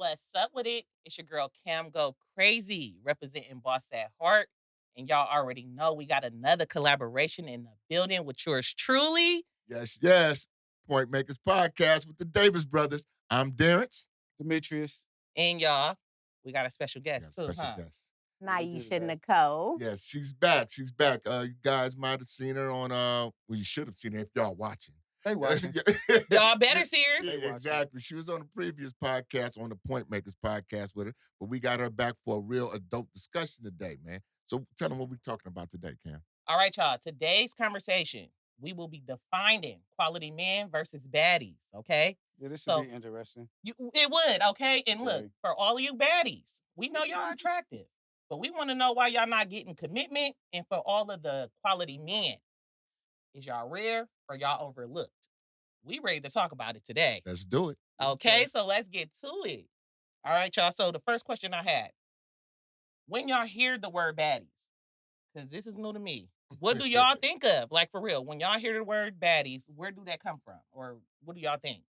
What's up with it? It's your girl Cam Go Crazy, representing Boss at Heart. And y'all already know we got another collaboration in the building with yours truly. Yes, yes. Point Makers Podcast with the Davis brothers. I'm Darrence. Demetrius. And y'all, we got a special We got guest a too, special huh? guest. Nyesha, Nicole. Yes, she's back. She's back. You guys might have seen her on well, you should have seen her if y'all watching. They watching. Y'all better see her. Yeah, exactly. She was on the previous podcast, on the Point Makers Podcast with her, but we got her back for a real adult discussion today, man. So tell them what we're talking about today, Cam. All right, y'all. Today's conversation, we will be defining quality men versus baddies, okay? Yeah, this should be interesting. It would, okay? And look, Okay. for all of you baddies, we know y'all are attractive, but we want to know why y'all not getting commitment. And for all of the quality men, is y'all rare or y'all overlooked? We ready to talk about it today. Let's do it. Okay, so let's get to it. All right, y'all. So the first question I had, when y'all hear the word baddies, because this is new to me, what do y'all think of? Like, for real, when y'all hear the word baddies, where do that come from? Or what do y'all think?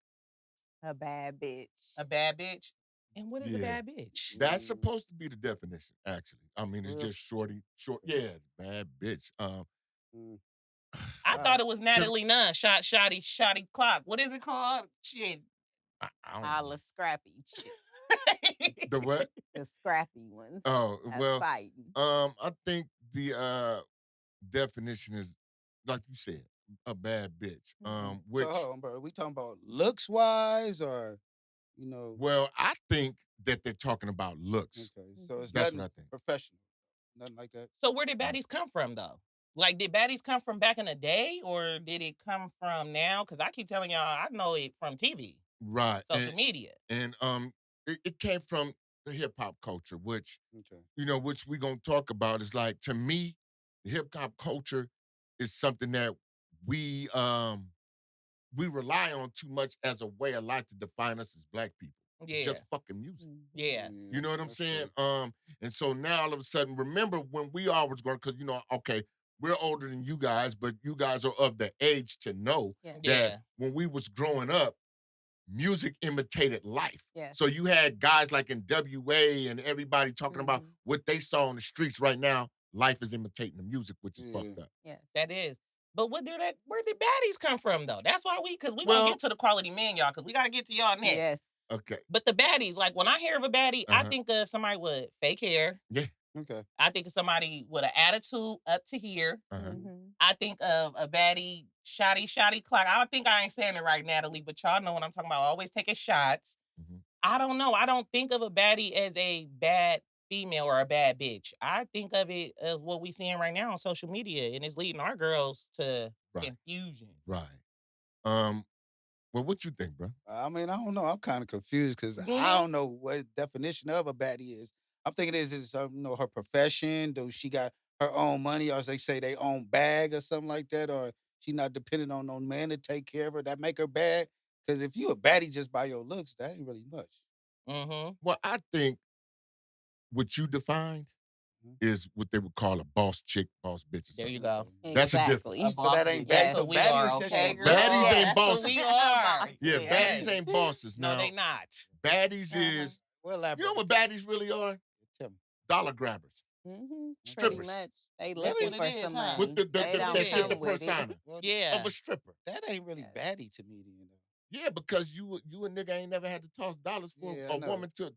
A bad bitch. A bad bitch? And what is a Yeah. bad bitch? That's supposed to be the definition, actually. I mean, it's Really? just short. Yeah, bad bitch. Mm. I thought it was Natalie Nunn, shotty clock. What is it called? Shit. I don't All know. the scrappy chicks. The what? The scrappy ones. Oh, That's well, fighting. I think the definition is, like you said, a bad bitch. Which, So, hold on, bro. We talking about looks wise or, well, I think that they're talking about looks. Okay. So it's That's nothing what I think. professional. Nothing like that. So where did baddies come from, though? Like, did baddies come from back in the day, or did it come from now? Because I keep telling y'all, I know it from TV, Right. social media. And it came from the hip hop culture, which, Okay. which we're gonna talk about. Is like, to me, the hip hop culture is something that we rely on too much as a way of life to define us as black people. Yeah. It's just fucking music. Yeah. You know what I'm that's saying? true. And so now all of a sudden, remember when we always going, because okay, we're older than you guys, but you guys are of the age to know Yeah. that when we was growing up, music imitated life. Yeah. So you had guys like in WA and everybody talking about what they saw on the streets. Right now, life is imitating the music, which is fucked up. Yeah. That is. But where did baddies come from, though? That's why because we Well- gonna get to the quality men, y'all, because we gotta get to y'all next. Yes. Okay. But the baddies, like when I hear of a baddie, I think of somebody with fake hair. Yeah. Okay. I think of somebody with an attitude up to here. Uh-huh. Mhm. I think of a baddie, shotty clock. I don't think I ain't saying it right, Natalie, but y'all know what I'm talking about. Always taking shots. Mhm. I don't know. I don't think of a baddie as a bad female or a bad bitch. I think of it as what we seeing right now on social media, and it's leading our girls to confusion. Right. Well, what you think, bro? I mean, I don't know. I'm kind of confused because I don't know what definition of a baddie is. I'm thinking is her profession? Does she got her own money, or as they say, they own bag or something like that, or she not dependent on no man to take care of her? That make her bad? Because if you a baddie just by your looks, that ain't really much. Mm-hmm. Well, I think what you defined is what they would call a boss chick, boss bitch. Or There you something. go. That's a Exactly. difference. So that ain't That's bad. what we baddie are, is just okay, a girl? Baddies ain't That's bosses. what we are. Yeah, Yes. baddies ain't bosses. No, Now, they not. baddies is, Well, you know what baddies really are? Tell me. Dollar grabbers. Mm-hmm. Strippers. Pretty much. They That's looking what it for is, some huh? money. With the They don't that fit the come with it. persona Well, Yeah. of a stripper. that ain't really baddie to me, then. Yeah, because you a nigga ain't never had to toss dollars for Yeah, I a know. woman to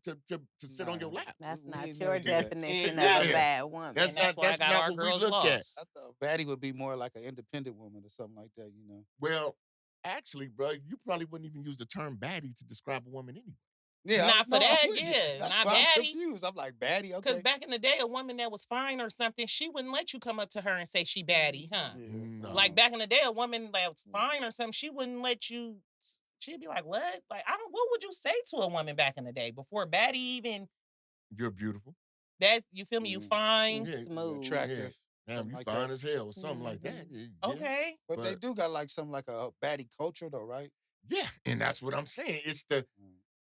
sit on your lap. That's We not ain't your never do that. definition of Exactly. a bad woman. That's And that's why I got our what we girls look at. lost. I thought baddie would be more like an independent woman or something like that, Well, actually, bro, you probably wouldn't even use the term baddie to describe a woman anyway. Yeah, Not for I that, wouldn't. yeah, That's not why I'm baddie. confused. I'm like, baddie, Because okay. back in the day, a woman that was fine or something, she wouldn't let you come up to her and say she baddie, huh? Yeah. No. Like back in the day, a woman that was fine or something, she wouldn't let you. She'd be like, "What? Like, I don't. What would you say to a woman back in the day before baddie even? You're beautiful. That's you feel me? You fine? Yeah, Smooth. attractive. Damn, something you like fine that. as hell or something like that. Yeah. Okay. But they do got like something like a baddie culture though, right? Yeah, and that's what I'm saying. It's the,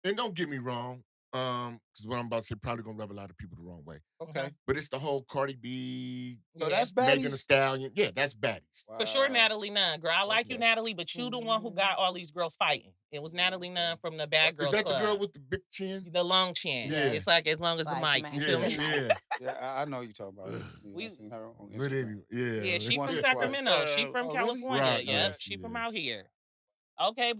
and don't get me wrong, Because what I'm about to say probably gonna rub a lot of people the wrong way. Okay. But it's the whole Cardi B, So Yeah. that's Megan Thee baddies. Stallion. Yeah, that's baddies. For sure, Wow. Natalie Nunn. Girl, I like you, Okay. Natalie, but you the one who got all these girls fighting. It was Natalie Nunn from the Bad Is Girls that the girl Club. with the big chin? The long chin. Yeah. It's like as long as the Like mic. You feel Yeah, me? Tonight. yeah. Yeah, I know you talking about. Yeah, I We seen her on But Instagram. anyway, yeah. Yeah, she Once from or twice. Sacramento. She from Oh, really? California. Right, Yep, yes, she she from is. out here. Okay,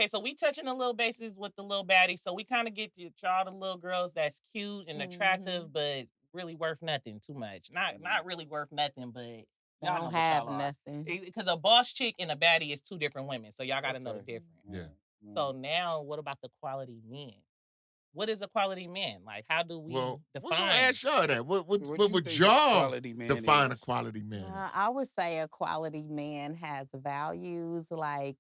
so we touching a little bases with the little baddies. So we kind of get to y'all the little girls that's cute and attractive, but really worth nothing too much. Not really worth nothing, but y'all know Don't what have y'all are. nothing. Because a boss chick and a baddie is two different women. So y'all gotta know the Okay. difference. Yeah. So now what about the quality men? What is a quality man? Like how do we Well, we're gonna define? ask y'all that. What What you would think a y'all quality man define a is? quality man? I would say a quality man has values like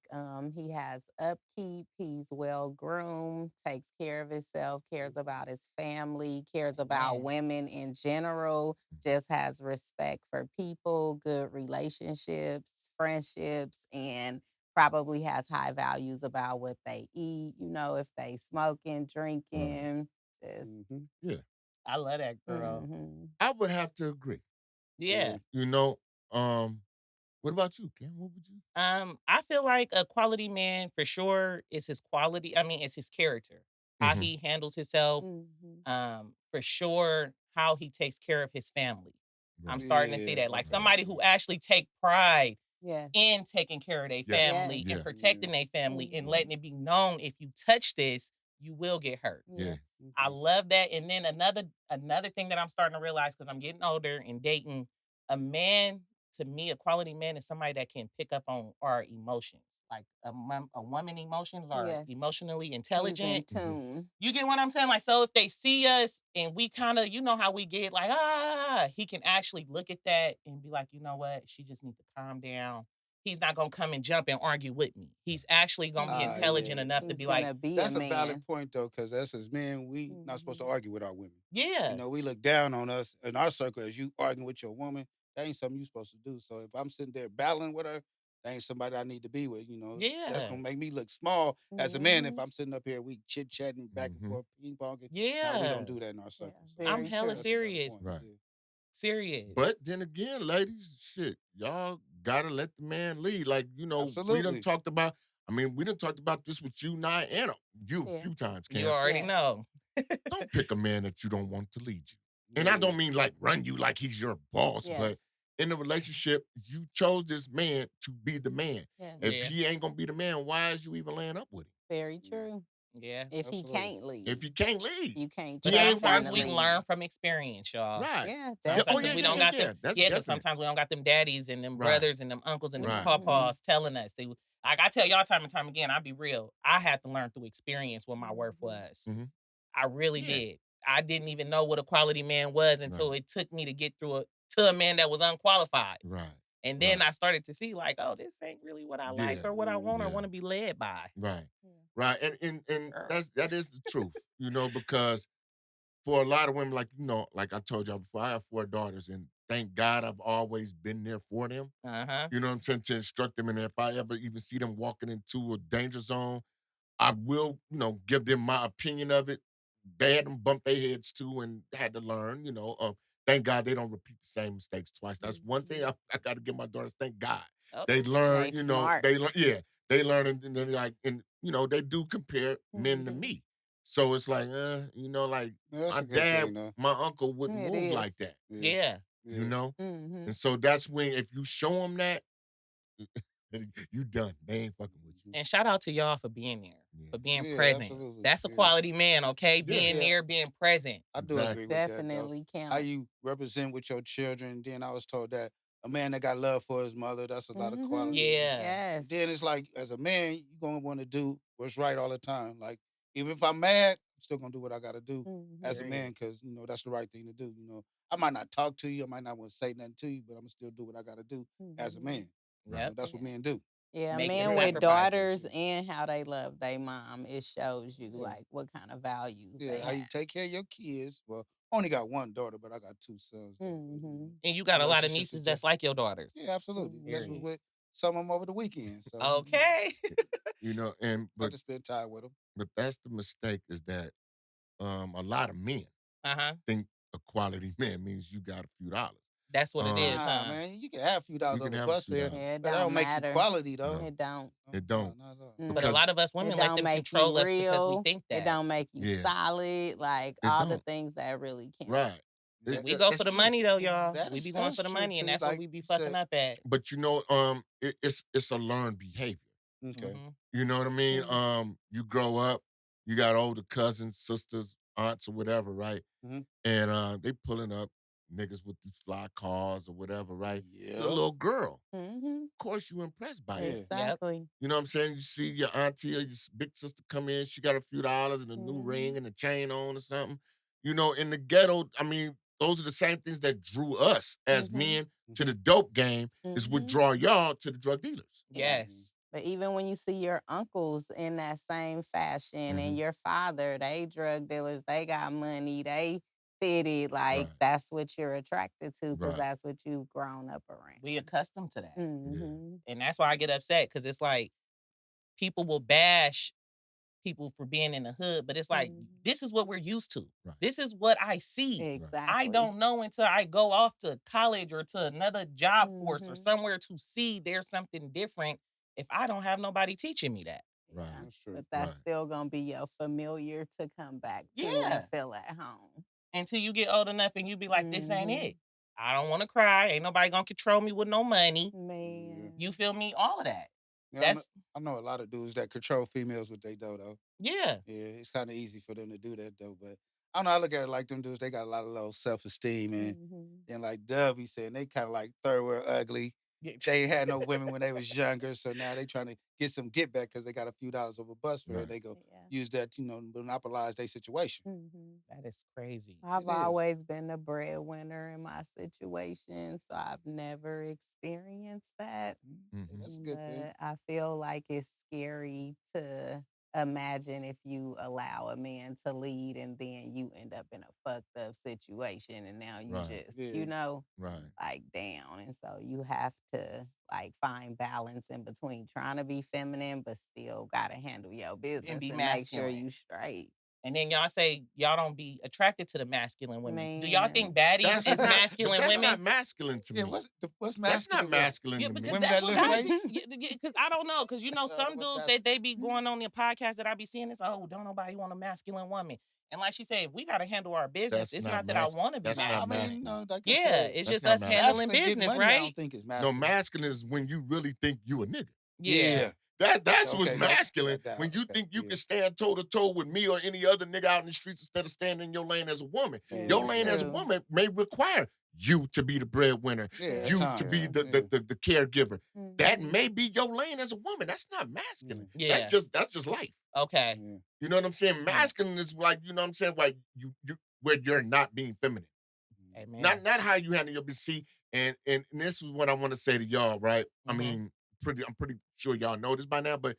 he has upkeep, he's well groomed, takes care of himself, cares about his family, cares about Man. women in general, just has respect for people, good relationships, friendships, and probably has high values about what they eat, if they smoking, drinking, just Mhm. Yeah, I love that girl. mhm. I would have to agree. Yeah. You know, what about you, Kim? What would you? I feel like a quality man for sure is his quality. I mean, it's his character, how Mhm. he handles himself. Mhm. For sure, how he takes care of his family. I'm Right. starting to see Yeah, that, like okay. somebody who actually take pride Yes. in taking care of their Yeah. family Yes. and Yeah. protecting their family and Mhm. letting it be known if you touch this, you will get hurt. Yeah. I Okay. love that. And then another thing that I'm starting to realize because I'm getting older and dating, a man to me, a quality man is somebody that can pick up on our emotions. Like a woman emotions are Yes. emotionally He's in intelligent. tune. You get what I'm saying? Like, so if they see us and we kind of, you know how we get like, he can actually look at that and be like, you know what? She just needs to calm down. He's not gonna come and jump and argue with me. He's actually gonna be intelligent Yeah. enough to He's be like, gonna be a That's a valid man. point though, because us as men, we not supposed to Mhm. argue with our women. yeah, We look down on us in our circle as you arguing with your woman. That ain't something you supposed to do. So if I'm sitting there battling with her, that ain't somebody I need to be with. That's yeah, gonna make me look small as a man if Mhm. I'm sitting up here, we chit chatting back and Mhm. forth, ping ponging. Now we don't yeah. do that in our Yeah, circle. So I'm very hella true. that's a valid serious. point. Right. Yeah. Serious. But then again, ladies, shit, y'all gotta let the man lead. Like, we done Absolutely. talked about, we done talked about this with you, Nye, and you a Yeah. few times, You Cam. already Yes. know. Don't pick a man that you don't want to lead you. And I Yeah. don't mean like run you like he's your boss, Yes. but in the relationship, you chose this man to be the man. Yes. If Yeah, he ain't gonna be the man, why is you even laying up with him? Very Yeah. true. yeah. If he Absolutely. can't If lead, he can't lead, you can't But he trust ain't him sometimes worth to we it. learn lead. from experience, y'all. Right. Yeah, Yeah. Oh, Sometimes yeah, we yeah, don't definitely. yeah, got them. yeah. That's Yeah, because definite. sometimes we don't got them daddies and them Right. brothers and them uncles and them Right. papas telling us. Like I tell y'all time and time again, I'll be real. I had to learn through experience what my worth was. Mhm. I really Yeah. did. I didn't even know what a quality man was until Right. it took me to get through to a man that was unqualified. Right. And then Right. I started to see like, oh, this ain't really what I like Yeah. or what I want or Yeah. want to be led by. Right. Yeah. Right. And Girl. that is the truth, because for a lot of women, like, like I told y'all before, I have 4 daughters, and thank God I've always been there for them. Uh-huh. You know what I'm saying? To instruct them. And if I ever even see them walking into a danger zone, I will, give them my opinion of it. They had them bump their heads too and had to learn, thank God they don't repeat the same mistakes twice. That's one thing I got to give my daughters. Thank God. Oh, They learn, They smart. yeah, they learn and then like, and, they do compare men to Mhm. me. So it's like, like Yeah, that's my a good dad, thing though. my uncle wouldn't It move is. like that, Yeah. yeah. you Yeah. know? Mhm. And so that's when, if you show them that, you done. They ain't fucking with you. And shout out to y'all for being there, Yeah. for being Yeah, present. absolutely. That's a Yeah. quality man, okay? Yeah. Being Yeah. there, being present. I do agree Exactly. with that though. Definitely How count. you represent with your children. Then I was told that a man that got love for his mother, that's a lot of Mhm. quality. Yeah. And Yes. then it's like, as a man, you're gonna want to do what's right all the time. Like, even if I'm mad, I'm still gonna do what I gotta do as a Mhm. man, Period. because that's the right thing to do. I might not talk to you, I might not want to say nothing to you, but I'm gonna still do what I gotta do as a Mhm. man. Right. Yep. That's what Yeah. men do. Yeah, Make them men with Exactly. sacrifices. daughters and how they love their mom, it shows you Yeah. like what kind of values they Yeah, how you have. take care of your kids. Well, I only got one daughter, but I got 2 sons though. But Mhm. And you got a lot of relationships is nieces that's just like your daughters. yeah, absolutely. Just was Mhm. Period. with some of them over the weekend, so Okay. And got to spend time with them. but that's the mistake, is that a lot of men Uh-huh. think a quality man means you got a few dollars. That's what it Um, is, Nah, huh? man, you can have a few dollars You on can the have a bus few fare, dollars. Yeah, it but that don't don't make you matter. quality though. No, It don't. it No, don't. not at all. But a Mm. Because lot of us It women let don't them make you control us because we real. think It that. don't make you yeah, solid. Like it all the don't. things that really count. Right. And That, we go for That's the true. money though, y'all. that We is be going that's for the true money, and too. that's what Like we be you fucking said, up at. But it's a learned behavior. okay. Hmm. You know what I mean? Mm. You grow up, you got older cousins, sisters, aunts, or whatever, right? Mm-hmm. And they pulling up niggas with these fly cars or whatever, right? You're a Yep. little girl. Mm-hmm. Of course you impressed by that. Yeah. Yep. Exactly. You know what I'm saying? You see your auntie or your big sister come in, she got a few dollars and a new Mm-hmm. ring and a chain on or something. You know, in the ghetto, I mean, those are the same things that drew us as Mm-hmm. men to the dope game, is what Mm-hmm. draw y'all to the drug dealers. Yeah. Mm-hmm. Yes. But even when you see your uncles in that same fashion Mhm. and your father, they drug dealers, they got money, they fitted, like Right, that's what you're attracted to because right. that's what you've grown up around. We accustomed to that. Yeah, Mm-hmm. And that's why I get upset because it's like people will bash people for being in the hood, but it's like, Mm-hmm. this is what we're used to. right, This is what I see. right. I Exactly. don't know until I go off to college or to another job force or Mm-hmm. somewhere to see there's something different if I don't have nobody teaching me that. Right. Yeah. That's true. But that's Right. still gonna be your familiar to come back to and Yeah. feel at home. Until you get old enough and you be like, this ain't Mm-hmm. it. I don't want to cry. Ain't nobody gonna control me with no money. Yeah. You Man. feel me? All of that. Yeah, That's I know a lot of dudes that control females with they dough though. yeah. Yeah, it's kind of easy for them to do that though. But I don't know. I look at it like them dudes. They got a lot of low self esteem, and Mm-hmm. then like Dub, he said they kind of like third world ugly. Yeah. They ain't had no women when they was younger, so now they trying to get some get back because they got a few dollars over bus fare. Right. They go Yeah. use that, monopolize their situation. Mm-hmm. That is crazy. I've It is. always been the breadwinner in my situation, so I've never experienced that. Mhm. That's a good thing. But I feel like it's scary to imagine if you allow a man to lead and then you end up in a fucked up situation and now you Right. just, Yeah. Right. like down. And so you have to like find balance in between trying to be feminine, but still gotta handle your business be and make sure masculine. you straight. And then y'all say y'all don't be attracted to the masculine women. Do y'all Man. think baddies That's is not, but masculine that's women? not masculine to Yeah, me. what's That's not masculine? masculine Yeah, to me. because Women that's that what lift guys be. weights? Because I don't know. Because you know, some What's dudes that? that they be going on the podcast that I be seeing is, oh, don't nobody want a masculine woman. And like she said, if we got to handle our business. That's It's not not that I want to be that's Nah, not I masculine. mean, masculine. like I Yeah, said, it's That's just not us handling masculine getting business, money, I right? don't think is No, masculine. masculine is when you really think you a nigga. Yeah. That's what's Okay, masculine. that When you okay, think you yeah. can stand toe to toe with me or any other nigga out in the streets instead of standing in your lane as a woman. Yeah, Your It's lane as a true. woman may require you to be the breadwinner, yeah, at It's you to times. be true. the caregiver. That Mhm. may be your lane as a woman. That's not masculine. Yeah. That's just life. Okay. Yeah. You know what I'm saying? Yeah. Masculine is like, you know what I'm saying, like you where you're not being feminine. Amen. Not how you handle your business. See, and this is what I want to say to y'all, right? I Mhm. mean, I'm pretty sure y'all know this by now, but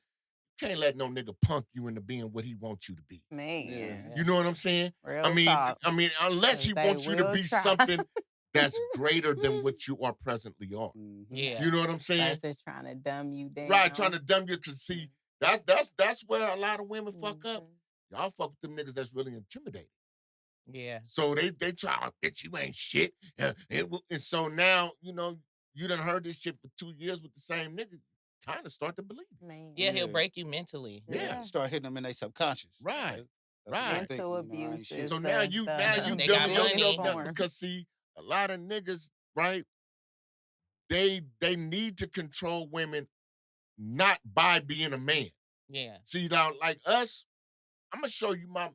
you can't let no nigga punk you into being what he wants you to be. Man. Yeah. You know what I'm saying? Real talk. Unless 'Cause he they wants you to will be try. something that's greater than what you are presently are. Mm-hmm. Yeah. You know what I'm saying? Versus trying to dumb you Right, trying down. to dumb you, cause see, that's where a lot of women fuck up. Mhm. Y'all fuck with them niggas that's really intimidating. Yeah. So they try, oh, bitch, you ain't shit. And so now, you done heard this shit for 2 years with the same nigga. Kind of start to believe it. Man. Yeah, he'll Yeah. break you mentally. Yeah. Yeah. Start hitting them in their subconscious. Right. That's what they Right. think. Mental I abuse ain't shit. is So now you They got dumbing biggest yourself money. down form. because see, a lot of niggas, right? They need to control women not by being a man. Yeah. See now, like us, I'm gonna show you my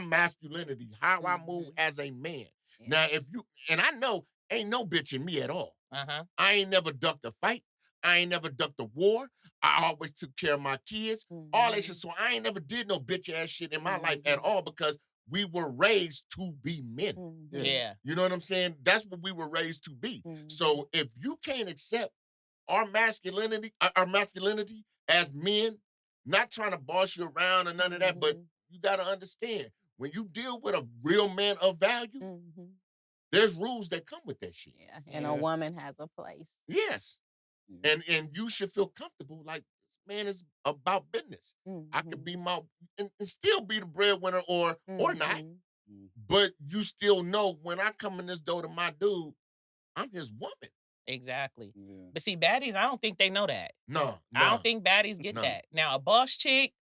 masculinity, how I move Mhm. as a man. Yeah. Now, if you and I know ain't no bitch in me at all. Uh-huh. I ain't never ducked a fight. I ain't never ducked a war. I always took care of my kids. All that shit. Mhm. So I ain't never did no bitch ass shit in my life at Mhm. all because we were raised to be men. Yeah. Mhm. Yeah. You know what I'm saying? That's what we were raised to be. Mhm. So if you can't accept our masculinity as men, not trying to boss you around or none of that, but Mhm. you gotta understand when you deal with a real man of value, Mhm. there's rules that come with that shit. Yeah. And a Yeah. woman has a place. Yes. Yeah. And you should feel comfortable like this man, it's about business. I could be Mhm. my and still be the breadwinner or not, Mhm. Mm. but you still know when I come in this door to my dude, I'm his woman. Exactly. Yeah. But see, baddies, I don't think they know that. No, I no, don't think baddies get no. that. Now, a boss chick,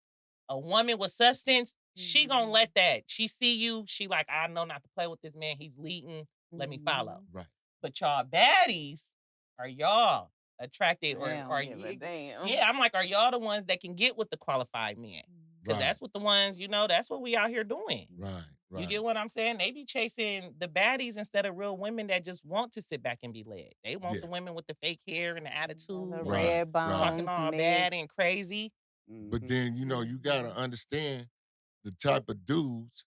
a woman with substance, she gonna Mhm. let that. She see you, she like, I know not to play with this man. He's leading. Let me follow. Mhm. Right. But y'all baddies, are y'all attracted They or don't are give a you? damn. Yeah, I'm like, are y'all the ones that can get with the qualified men? Because Right. that's what the ones, that's what we out here doing. Right. You Right. get what I'm saying? They be chasing the baddies instead of real women that just want to sit back and be led. They want Yeah. the women with the fake hair and the The attitude and Right. red Right. talking bones all bad mix. and crazy. But Mhm. then, you gotta Mhm. understand the type of dudes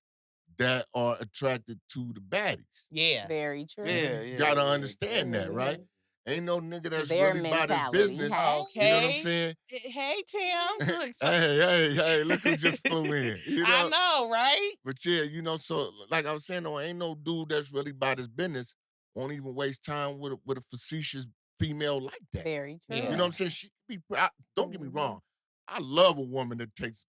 that are attracted to the baddies. Yeah. Very true. Yeah, Mhm. You yeah, gotta yeah. understand that, right? Mhm. Ain't no nigga that's Their really about his mentality. business. You know what I'm Hey. Okay. saying? Hey, Tim. hey, Look, so hey, look who just flew in. I know, right? But yeah, so like I was saying, though, ain't no dude that's really about his business won't even waste time with a facetious female like that. Very You know what Yeah. I'm true. saying? She can be proud. Don't get me Mhm. wrong. I love a woman that takes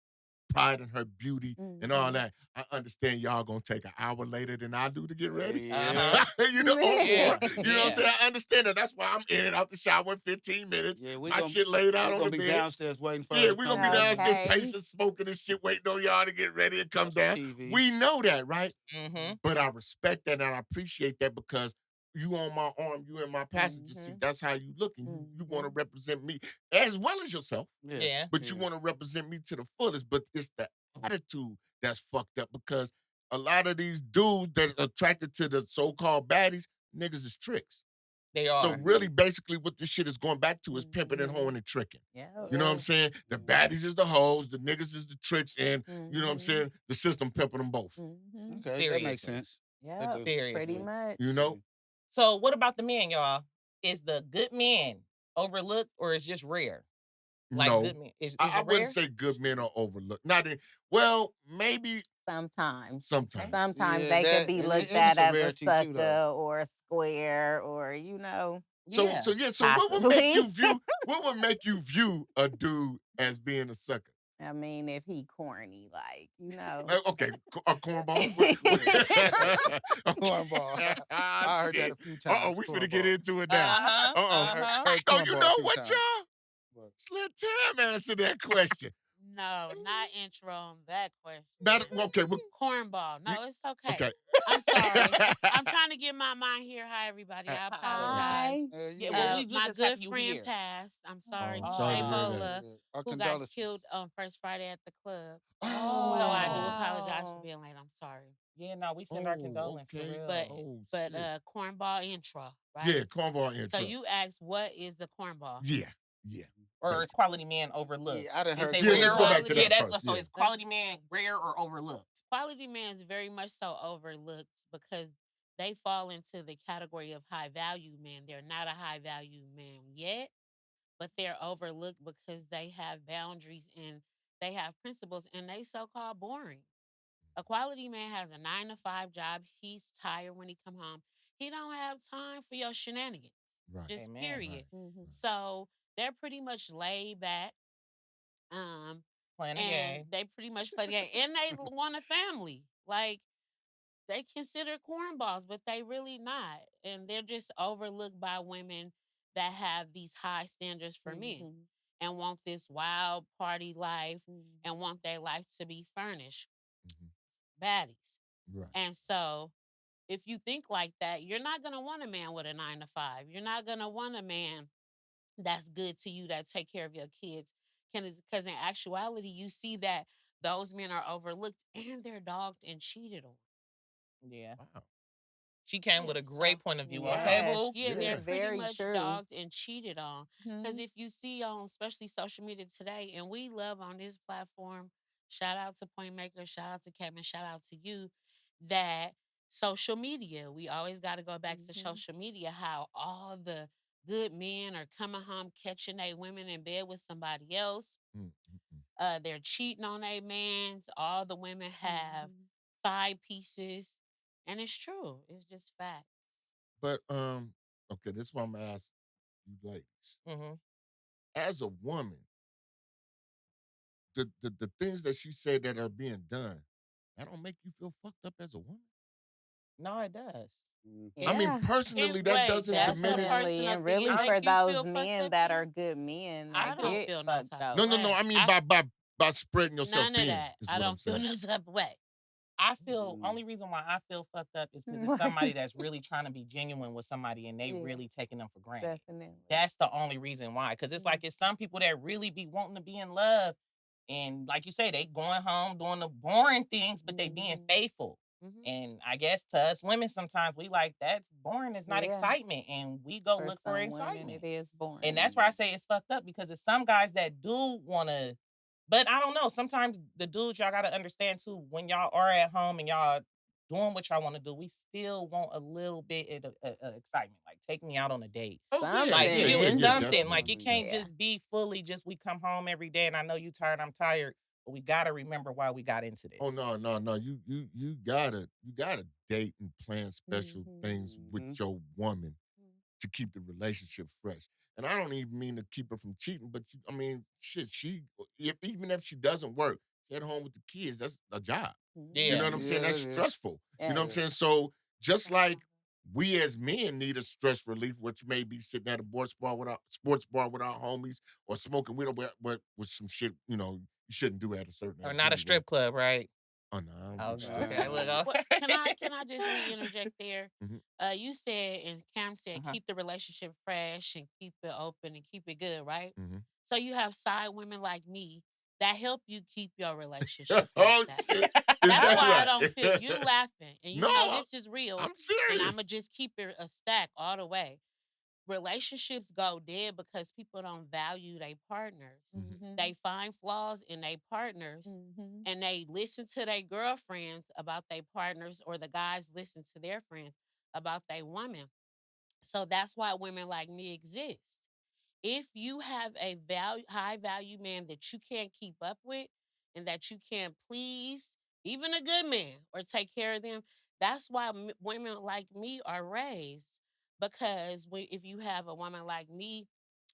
pride in her beauty and all Mhm. that. I understand y'all gonna take an hour later than I do to get ready. Uh-huh. Yeah. Or more. Yeah. You know what I'm Yeah. saying? I understand that. That's why I'm in and out the shower in 15 minutes. Yeah, My shit laid out we're on gonna the be bed. downstairs waiting for her Yeah, to we're gonna come be in. downstairs Okay. pacing, smoking and shit, waiting on y'all to get ready and come Watching down. TV. We know that, right? Mm-hmm. But I respect that and I appreciate that because you on my arm, you in my passenger seat. Mhm. That's how you look, and you want to Mhm. represent me as well as yourself. Yeah, Yeah. But you yeah. want to represent me to the fullest. But it's the attitude that's fucked up because a lot of these dudes that are attracted to the so-called baddies, niggas is tricks. They So are. really, Mhm. basically, what this shit is going back to is pimping and Mhm. hoeing and tricking. Yep. You know what I'm Yeah. saying? The Yeah. baddies is the hoes, the niggas is the tricks, and you know what I'm Mhm. saying? The system pimping them both. Mhm. Okay, that makes Seriously. sense. That Yep. do. Pretty Yeah. Seriously. You much. Yeah. know? So what about the men, y'all? Is the good men overlooked or is just rare? Like No. good men. Is I it wouldn't rare? say good men are overlooked. Not in, well, maybe Sometimes. Okay. sometimes. Sometimes Yeah, they could that be looked and at it's a as a rarity too, though. sucker or a square or, So Yeah. yeah, so possibly. what would make you view a dude as being a sucker? I mean, if he corny, Okay, a cornball. Okay. Cornball. Ah, I heard that shit. a few times. We finna get Cornball. into it now. Uh-huh. Uh-huh. Heard Oh, you cornball a know few what, times. y'all? But Let's let Tam answer that question. No, not intro on that question. Not okay. Cornball. You, No, it's okay. okay. I'm sorry. I'm trying to get my mind here. Hi, everybody. I apologize. Hi. Yeah, you well, good. we My just have good you friend here. passed. I'm sorry, Oh, Miss sorry J to hear Oh. that. Bola, Our who got killed condolences. on First Friday at the club. Oh, So I do Oh, apologize for Wow. being late. I'm sorry. yeah, no, we send our oh, condolence for okay. But real. Oh but shit. cornball intro, Yeah, right? cornball So intro. you asked what is the cornball? Yeah, yeah. Or is Basically. quality man overlooked? Yeah, I done Is heard they Yeah, two let's rare go or back to Quality yeah, that that's first. so Yeah. is quality man rare or overlooked? quality man is very much so overlooked because they fall into the category of high value men. They're not a high value man yet, but they're overlooked because they have boundaries and they have principles and they so called boring. A quality man has a 9 to 5 job. He's tired when he come home. He don't have time for your shenanigans. Right. Just Amen. Right. period. Mhm. Right. So they're pretty much laid back. Um, Playing a and game. they pretty much play the game. And they want a family. Like they consider cornballs, but they really not. And they're just overlooked by women that have these high standards for men Mhm. and want this wild party life and Mhm. want their life to be furnished. Mhm. Baddies. Right. And so if you think like that, you're not gonna want a man with a 9 to 5. You're not gonna want a man that's good to you, that take care of your kids. Because in actuality, you see that those men are overlooked and they're dogged and cheated on. Yeah. Wow. She came Yeah. with a great So point of view. Wow. Okay, Yes. boo? yeah, they're Yeah. pretty Very much true. dogged and cheated on. Because Mhm. if you see on especially social media today, and we love on this platform, shout out to Point Maker, shout out to Kevin, shout out to you, that social media, we always got to go back to Mhm. social media, how all the good men are coming home catching their women in bed with somebody else. Mm, mm, mm. They're cheating on their mans. All the women have Mhm. side pieces. And it's true. It's just fact. But okay, this is what I'm gonna ask you ladies. Mm-hmm. As a woman, the things that she said that are being done, that don't make you feel fucked up as a woman. No, it does. I It mean, Yeah, personally, that Wait, doesn't that's a diminish. definitely. personal And thing. It really I make for you those feel fucked men up that are too? good men I that don't get feel no fucked type No, of up. no, no. way. I mean I by spreading yourself None of thin that. is I what I'm don't feel saying. no type of way. I feel only reason why I feel fucked up is because it's somebody that's really trying to be genuine with somebody and they Yeah, really taking them for granted. definitely. That's the only reason why. Because it's like it's some people that really be wanting to be in love, and like you say, they going home doing the boring things, but they being Mhm. faithful. Mhm. And I guess to us women, sometimes we like that's boring. It's not Yeah, excitement, and we go for look for some women, excitement. it is And that's why I boring. say it's fucked up because it's some guys that do want to, but I don't know. Sometimes the dudes, y'all got to understand too, when y'all are at home and y'all doing what y'all want to do, we still want a little bit of excitement. Like, take me out on a date. Oh yeah, Like, yeah, give yeah, it yeah, Something. something. Like, definitely, it can't definitely. Yeah. just be fully just we come home every day and I know you tired, I'm tired, but we got to remember why we got into Oh this. no, no, no. You gotta date and plan special things with Mhm. your woman to keep the relationship fresh. And I don't even mean to keep her from cheating, but I mean, shit, even if she doesn't work, she at home with the kids, that's a job. You know Yeah. what I'm Yeah, saying? That's that is. stressful. You know what I'm Yes. Yeah. saying? So just like we as men need a stress relief, which may be sitting at a sports bar with our homies or smoking weed with some shit, you shouldn't do at a certain Or age not a anyway. strip club, right? Oh no, I don't Oh, do no. strip Okay. clubs. Look. Uh, What can I Okay. can I just re-interject there? Mhm, You said and Cam said Uh-huh. keep the relationship fresh and keep it open and keep it good, right? mhm. So you have side women like me that help you keep your relationship Oh intact. shit. Is That's that why I right? don't feel you laughing and No, you know this is real, I'm and I'ma serious. just keep it a stack all the way. Relationships go dead because people don't value their partners. Mhm. They Mhm. find flaws in their partners Mhm. and they listen to their girlfriends about their partners, or the guys listen to their friends about their women. So that's why women like me exist. If you have a high value man that you can't keep up with and that you can't please, even a good man, or take care of them, that's why women like me are raised. Because if you have a woman like me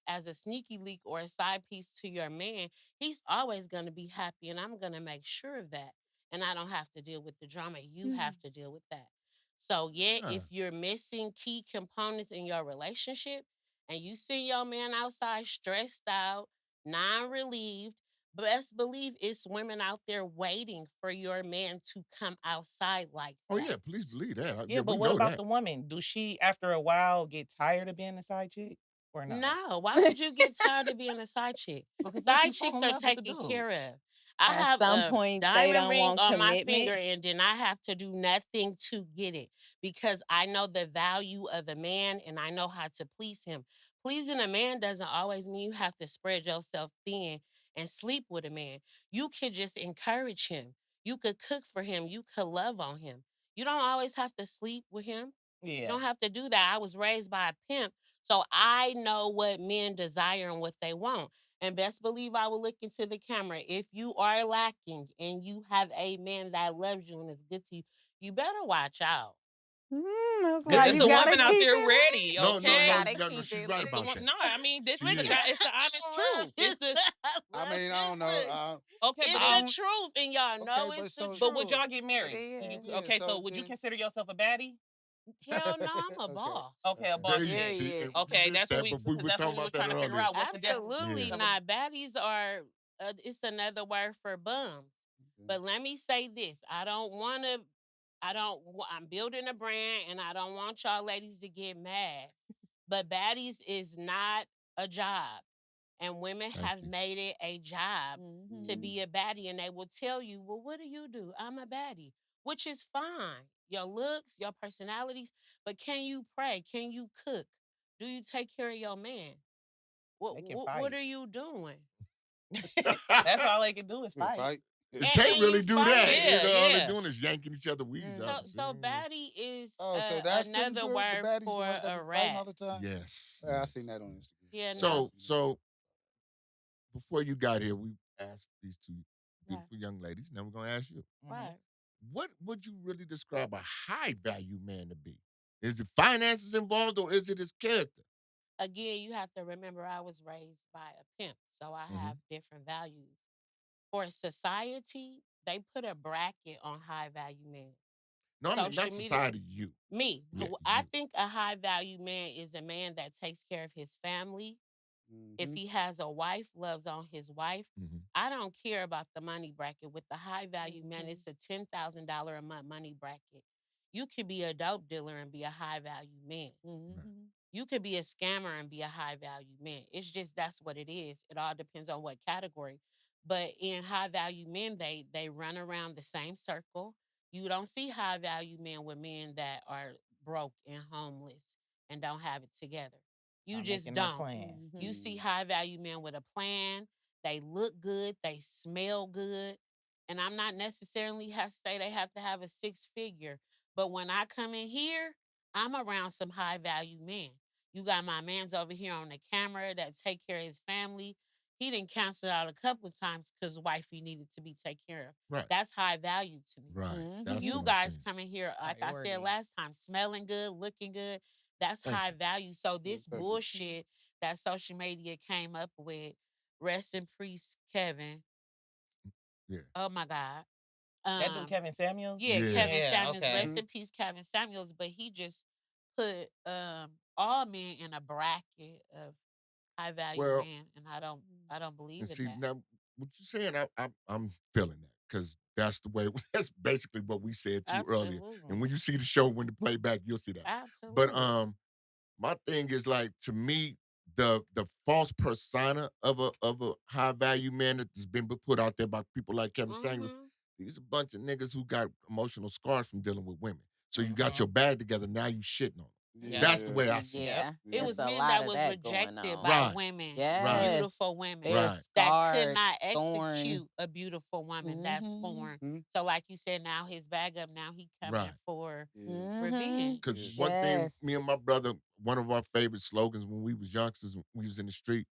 as a sneaky leak or a side piece to your man, he's always going to be happy. And I'm going to make sure of that. And I don't have to deal with the drama. You Mm. have to deal with that. So, yeah, Huh. if you're missing key components in your relationship and you see your man outside stressed out, non relieved, best believe it's women out there waiting for your man to come outside like Oh that. yeah, please believe that. Yeah, Yeah, we but what know about that. the woman? Do she, after a while, get tired of being the side chick or no? No, why would you get tired of being a side chick? Because what if Side you fall chicks in are love with the taken dude? care of. I At have some a point, they diamond don't ring want on my finger commitment. and then I have to do nothing to get it because I know the value of a man and I know how to please him. Pleasing a man doesn't always mean you have to spread yourself thin and sleep with a man. You could just encourage him. You could cook for him. You could love on him. You don't always have to sleep with him. You Yeah. don't have to do that. I was raised by a pimp, so I know what men desire and what they want. And best believe I will look into the camera. If you are lacking and you have a man that loves you and is good to you, you better watch out. That's Yeah, Because why it's you a gotta woman out keep there it ready, no, no, lit. no, okay? Gotta no, no. keep She's it right It's a about lit. woman. that. No, I mean, this She is is. it's the honest Love truth. you. It's the I Love mean, I don't know. you. okay, but It's I the don't. truth, and y'all Okay, know but it's the so but would truth. y'all get It married? is. yeah, Okay, so so would you then. consider yourself a baddie? Hell no, I'm a Okay, boss. Okay, a okay. There boss you chick. see, Period. and we Okay, missed that's what that, we but we because were that's what talking we about was that trying to figure earlier. out. What's the Absolutely Yeah. definition of a not. Baddies are, it's another word for bums. Okay. But let me say this: I don't want to. I don't. I'm building a brand, and I don't want y'all ladies to get mad. But baddies is not a job, and women Thank have you. made it a job to Mhm. be a baddie, and they will tell you, "Well, what do you do? I'm a baddie," which is fine. Your looks, your personalities, but can you pray? Can you cook? Do you take care of your man? What they can what what fight. are you doing? That's all they can do is We fight. fight. It And can't and really you do that. fighting. Yeah, All they're yeah. doing is yanking each other weaves out. So Mhm. so baddie is Oh, so that's them another girls, the word baddies, the for ones that a be fighting rat. all the time. Yes, Yeah, I seen yes. that on Instagram. Yeah, Yeah, I no. So, seen that. so before you got here, we asked these two Right, beautiful young ladies. Now we're gonna ask you, Hmm. right. what would you really describe a high value man to be? Is the finances involved or is it his character? Again, you have to remember I was raised by a pimp, so I Mm-hmm. have different values. for society, they put a bracket on high value men. No, I mean Social not media, society. You. me, Yeah, I you. think a high value man is a man that takes care of his family. If Mhm. he has a wife, loves on his wife. Mhm. I don't care about the money bracket. With the high value man, Mhm. it's a $10,000 a month money bracket. You could be a dope dealer and be a high value man. Right. Mhm. You could be a scammer and be a high value man. It's just that's what it is. It all depends on what category. But in high value men, they run around the same circle. You don't see high value men with men that are broke and homeless and don't have it together. You Not just making no don't. plan. You Mhm. see Mhm. high value men with a plan. They look good. They smell good. And I'm not necessarily have to say they have to have a six figure. But when I come in here, I'm around some high value men. You got my man's over here on the camera that take care of his family. He didn't cancel out a couple of times because wifey needed to be taken care of. Right. That's high value to me. Right. That's Mhm. You what I'm guys saying. coming here, like I said Priority. last time, smelling good, looking good. That's Thank high you. value. So Well, this thank you. bullshit that social media came up with, rest in peace, Kevin. Yeah. Oh my God. That dude Um, Kevin Samuels? yeah, Yeah. Kevin Yeah, Samuels, okay. rest Mhm. in peace, Kevin Samuels. But he just put all men in a bracket of high value Well, man, and I don't and believe in see that. now what you're saying, I'm feeling that because that's the way. That's basically what we said too earlier. And Absolutely. when you see the show, when the playback, you'll see that. But Absolutely. my thing is like to me, the false persona of a high value man that's been put out there by people like Kevin Samuels. Mm-hmm. These a bunch of niggas who got emotional scars from dealing with women. So you got Mhm. your bag together. Now you shitting on them. Yep. That's the Yeah. way I see it. Yep. Yeah, It Yep. it's was a men lot that of was that going rejected on. by Right. women, Right. Yes, beautiful women they're Right. that could scarred, not scorned. execute a beautiful woman that's Mhm. scorned. Mhm. So, like you said, now his bag up. Now he coming Right. for Yeah. Mhm. Because revenge. Yeah. one thing, Yes. me and my brother, one of our favorite slogans when we was youngsters, we was in the street,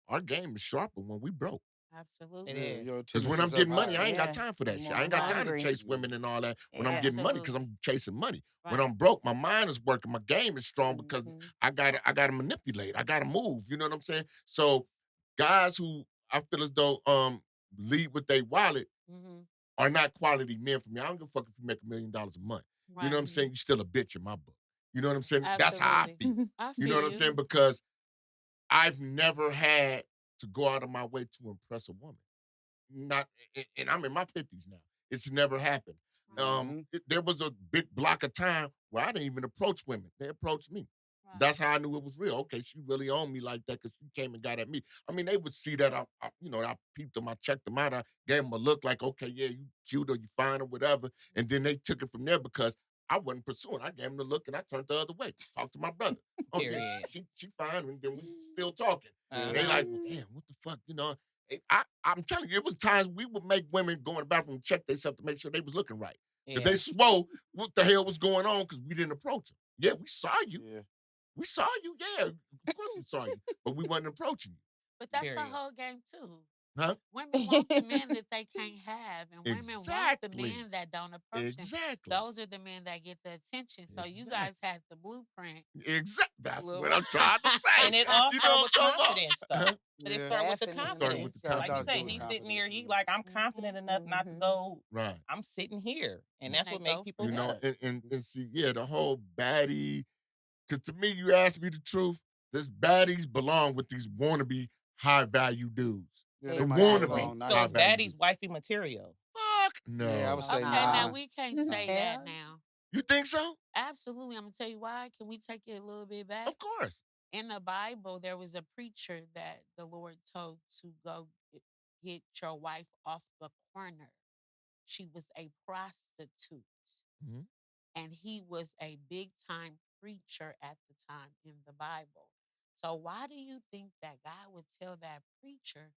our game is sharper when we broke. It Absolutely. Yeah. Your is. Because when I'm tendencies up getting money, high. I ain't got Yeah, time for you're that shit. I more ain't got Right. time to hungry. chase women and all that when I'm Yeah. getting money because Absolutely. I'm chasing money. When Right. I'm broke, my mind is working. My game is strong because Mhm. I gotta manipulate. I gotta move. You know what I'm saying? So guys who I feel as though lead with their wallet Mm-hmm. are not quality men for me. I don't give a fuck if you make $1 million a month. You know what Right. I'm saying? You still a bitch in my book. You know what I'm saying? That's how I Absolutely. feel. I You know feel what I'm you. saying? Because I've never had to go out of my way to impress a woman. Not, and I'm in my 50s now. It's never happened. Right. Mhm. There was a big block of time where I didn't even approach women. They approached me. Right. That's how I knew it was real. Okay, she really owned me like that because she came and got at me. I mean, they would see that I peeped them, I checked them out, I gave them a look like, okay, yeah, you cute or you fine or whatever, and then they took it from there because I wasn't pursuing. I gave them the look and I turned the other way. Talked to my brother. Oh yeah, Period. she fine, and then we still talking. And they Uh-huh. Right. like, well, damn, what the fuck, you know? I'm telling you, it was times we would make women go in the bathroom check themselves to make sure they was looking right. If they Yeah. swole, what the hell was going on? Because we didn't approach them. Yeah, we saw you. Yeah. We saw you. Yeah, of course we saw you, but we wasn't approaching you. But that's the Period. whole game too. Huh? Women want the men that they can't have, and women want the Exactly. men that don't approach them. Exactly. Those are the men that get the attention. So you Exactly. guys had the blueprint. That's what Look. I'm trying to say. And it all You start know with what I'm talking confidence about? Huh? though. It Yeah. start with the It started with Definitely. the confidence. Got a Like you lot to confidence, do say, with right? he's sitting confidence. here, he Yeah. like, I'm confident Mhm. enough not to Mhm. go, Right. I'm sitting here. And Mm. that's They what make go people for You that. know, want. and see, yeah, the whole baddie. Because to me, you ask me the truth, this baddies belong with these wannabe high value dudes. Yeah, They they might want to belong, be Exactly. not So high is even. value baddies dudes. wifey material? Fuck Yeah, I would no. say Okay, now nah. Nah. we can't say Yeah. that now. You think so? Absolutely. I'm gonna tell you why. Can we take it a little bit back? Of course. In the Bible, there was a preacher that the Lord told to go get your wife off the corner. She was a prostitute, Mhm. and he was a big time preacher at the time in the Bible. So, why do you think that God would tell that preacher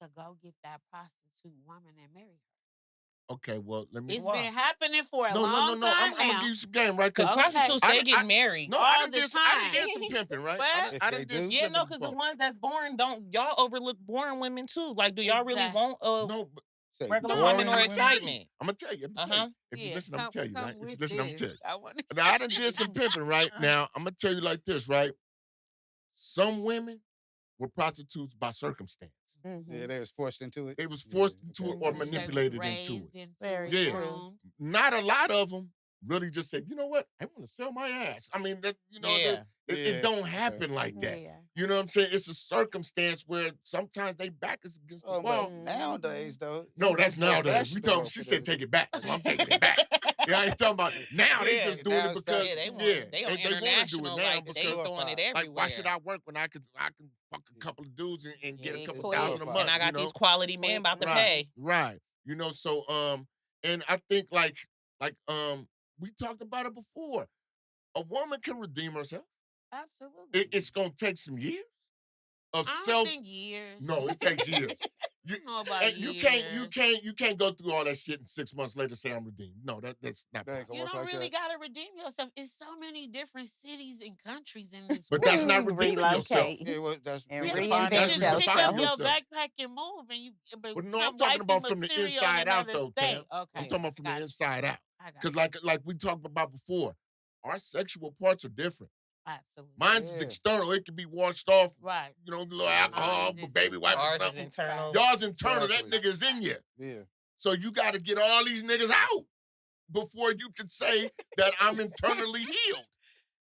to go get that prostitute woman and marry her? Okay, well, let me. It's Why? been happening for a No, no, no, long no. I'm time gonna give now. you some game, right? Because Because Okay, prostitutes say getting married. no, all the I done time. did some pimping, right? What? I They done did do. some Yeah, no, pimping because the before. ones that's born don't y'all overlook boring women too. Like, do y'all really Exactly. want No, but Say regular no, women I'm or boring gonna women. tell you. excitement? I'm gonna tell you. I'm gonna tell you. Uh-huh. If you Yeah, listen, I'm gonna tell you, right? come If you with listen, I'm gonna tell this. you. I want to. Now I done did some pimping, right? Now I'm gonna tell you like this, right? Some women were prostitutes by circumstance. Yeah, they was forced into it. They was forced Yeah, into it okay. or They was manipulated into raised it. into Very it, Yeah. true. groomed. Not a lot of them really just said, you know what, I want to sell my ass. I mean, that Yeah. it don't Okay. happen like that. Yeah. You know what I'm saying? It's a circumstance where sometimes they back is against the Oh, but wall. nowadays though, No, it's that's more nowadays. We fashionable talking. She for said them. take it back, so I'm taking it back. Yeah, I ain't talking about now. They Yeah. just doing Now it it's because Yeah, fashionable. they on they want to do it international, now like It's they because throwing it glorified. everywhere. like why should I work when I can fuck a couple of dudes and get a Yeah, couple It's thousand a glorified. month? and I got you know? these quality men about to Right, pay. right. So and I think like we talked about it before. A woman can redeem herself. Absolutely. It's gonna take some years of I don't self. think years. No, it takes years. I You don't know about and years. you can't go through all that shit and 6 months later say I'm redeemed. No, that's not That ain't possible. gonna You work don't like really that. gotta redeem yourself. It's so many different cities and countries in this But world. that's not redeeming yourself. Relocate Yeah, well, that's and Yeah, but you redefining can That's just yourself. pick up redefining your yourself. backpack and move, and you But no, I'm become talking wifey about from the material in inside out another though, state. Tam. Okay, I'm talking about from I the got you. inside out. I got Because you. like we talked about before, our sexual parts are different. Absolutely. Mine's is Yeah. external. It can be washed off, Right. a little alcohol, Mine is baby wipe or Ours is something. internal. Y'all's internal. That Exactly. nigga is in you. Yeah. So you got to get all these niggas out before you can say that I'm internally healed.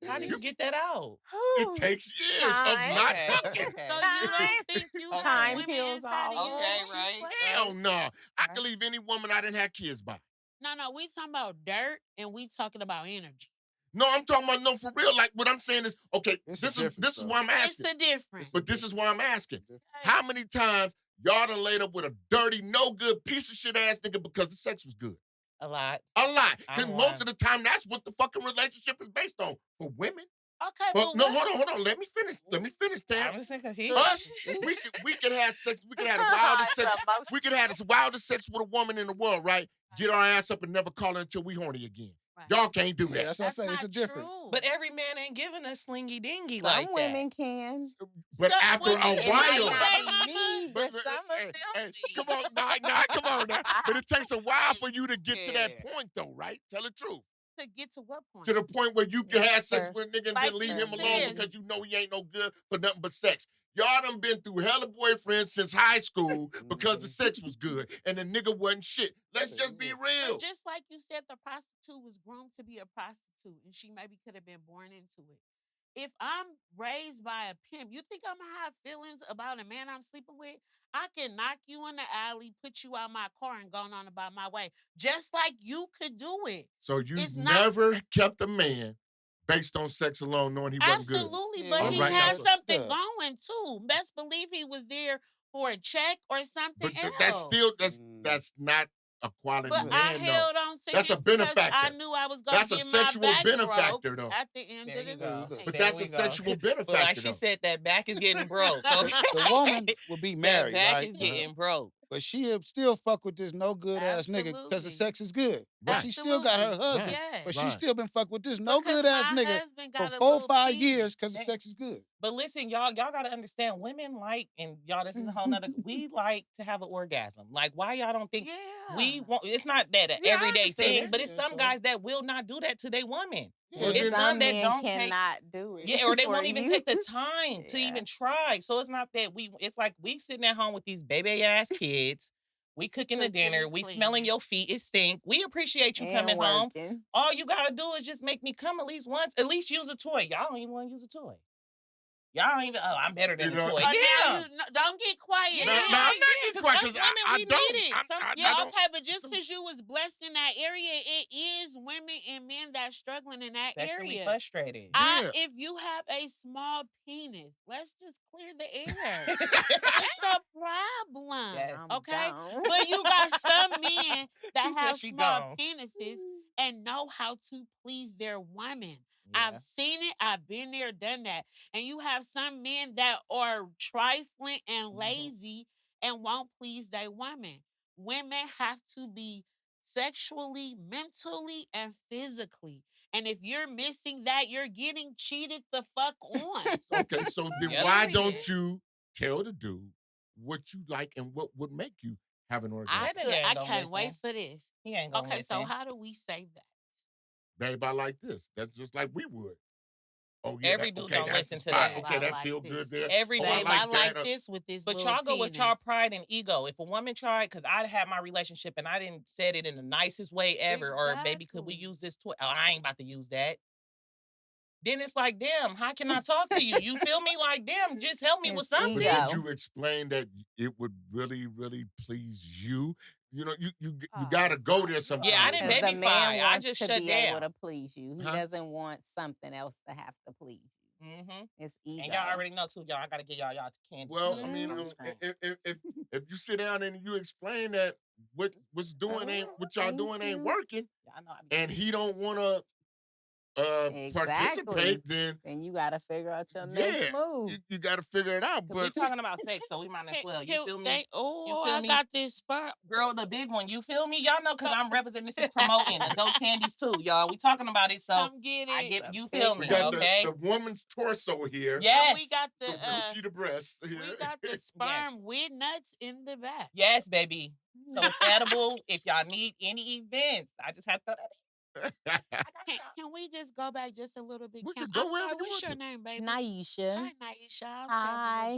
How do Yeah. you get that out? It takes years of Time. not Okay. fucking. Okay. So you don't think you Okay. have Time women heals inside of all you Okay, that you right. fuck? Hell no. I Right. could leave any woman I didn't have kids by. No, we talking about dirt and we talking about energy. No, I'm talking about no for real. Like what I'm saying is, okay, It's a this difference, is though. why I'm It's asking. a difference. But this is why I'm asking. Okay. How many times y'all done laid up with a dirty, no good piece of shit ass nigga because the sex was good? A lot. A lot. Because I'm most one. of the time, that's what the fucking relationship is based on. For women. Okay, But but no, what? hold on. Let me finish, Tam. I'm just saying because he. Us, we could have sex. We could have the wildest sex. We could have the wildest sex with a woman in the world, right? Get our ass up and never call her until we horny again. Right. Y'all can't do Yeah, that. that's what I say. It's a not difference. true. But every man ain't giving us slingy dingy Some like that. women can. But So, after when a you It while, might say, not be mama, me, but some of hey, them. hey, come on, nah, come on now. But it takes a while for you to get to that Yeah. point, though, right? Tell the truth. to get to what point? To the point where you can have Yes, sex sir. with a nigga and Like then leave you him alone said. because you know he ain't no good for nothing but sex. Y'all done been through hella boyfriends since high school because the sex was good and the nigga wasn't shit. Let's just be real. But just like you said, the prostitute was groomed to be a prostitute, and she maybe could have been born into it. If I'm raised by a pimp, you think I'm gonna have feelings about a man I'm sleeping with? I can knock you in the alley, put you out my car, and go on about my way, just like you could do it. So you've It's not never kept a man based on sex alone knowing he wasn't good. absolutely, Yeah, but All he right, had that's what- something Yeah. going too. Best believe he was there for a check or something But else. that's still that's not a quality But man, I though. held on to That's a him because I benefactor. knew I was going That's to a get sexual my back benefactor, broke though. at the end There of the you go. night. But There that's we a go. sexual benefactor, But like she though. said, that back is getting broke. The woman will be That married, back right? is getting broke. But she'll still fuck with this no good ass nigga because the Absolutely. sex is good. But Right. she still got her Absolutely. husband. Yes. But Right. she still been fucking with this no Because good ass my nigga husband for got a 4, little 5 penis. years because the That- sex is good. But listen, y'all gotta understand, women like, and y'all, this is a whole nother. We like to have an orgasm. Like, why y'all don't think we Yeah. want? It's not that an Yeah, I everyday understand thing, that. but it's Yeah, some so- guys that will not do that to their woman. Well, It's then- some Some that men don't take. cannot do it. Yeah, or they for won't even you. take the time to Yeah. even try. So it's not that we. It's like we sitting at home with these baby ass kids. We cooking the Cooking dinner. and We smelling cleaning. your feet. It stink. We appreciate you And coming home. working. All you gotta do is just make me come at least once. At least use a toy. Y'all don't even want to use a toy. Y'all don't even. Oh, I'm better than You a know- toy. Oh, Yeah. now you don't get quiet. Yeah, No, now. I'm not yeah, getting 'cause quiet us because women, I we don't. need it. I Yeah, don't. okay, but just because you was blessed in that area, it is women and men that's struggling in that Sexually area. frustrated. Yeah. If you have a small penis, let's just clear the air. That's the problem. Yes. I'm Okay? gone. But you got some men She that said have she small gone. penises and know how to please their woman. Yeah. I've seen it. I've been there, done that. And you have some men that are trifling and Mhm. lazy and won't please their woman. Women have to be sexually, mentally, and physically. And if you're missing that, you're getting cheated the fuck on. Okay, so then Yep. why don't Period. you tell the dude what you like and what would make you have an orgasm? That nigga ain't I gonna can't wait listen. for this. He ain't gonna Okay, so listen. how do we say that? Babe, I like this. That's just like we would. Oh yeah, Every dude okay, don't that's the listen to spot. that. Babe, Okay, I that like feel good this. there. Every Oh, I Babe, dude. I like like that. this with this But little y'all go with penis. y'all pride and ego. If a woman tried, because I had my relationship and I didn't said it in the nicest way ever, or baby, could we Exactly. use this toy? Oh, I ain't about to use that. Then it's like, damn, how can I talk to you? You feel me? Like, damn, just help me with It's something. But did ego. you explain that it would really, really please you? You know, you Oh gotta go God, there you Yeah, I sometimes, didn't Because right? the babyfy. man I wants just to shut be able down. to please you. He Huh? doesn't want something else to have to please you. Mm-hmm. It's And y'all ego. already know too, y'all. I gotta get y'all candy Well, too I mean, on the Mhm. screen. if you sit down and you explain that what's doing ain't Oh, what y'all thank doing ain't you. working, Y'all know I be and getting he these. don't want to participate, Exactly. then Then you got to figure out your next yeah, move. you got to figure it out. Cause we But talking about sex, so we might as well. You feel me? they You oh, feel I me? got this sperm. Girl, the big one. You feel me? Y'all know, cause So I'm representing. This is promoting adult candies too, y'all. We talking about it, so come get I it. get. It's a You big feel we me? got one. Okay. the woman's torso here, And we got Yes. the from coochie to breast we here. got the Yes. sperm with nuts in the back. Yes, baby. So it's edible. If y'all need any events, I just have to. I got y'all. Can we just go back just a little bit? We Kim, could I'm go wherever sorry, you what's want your to. name, baby? Nyesha. Hi, Nyesha. I'm Tamara Hi.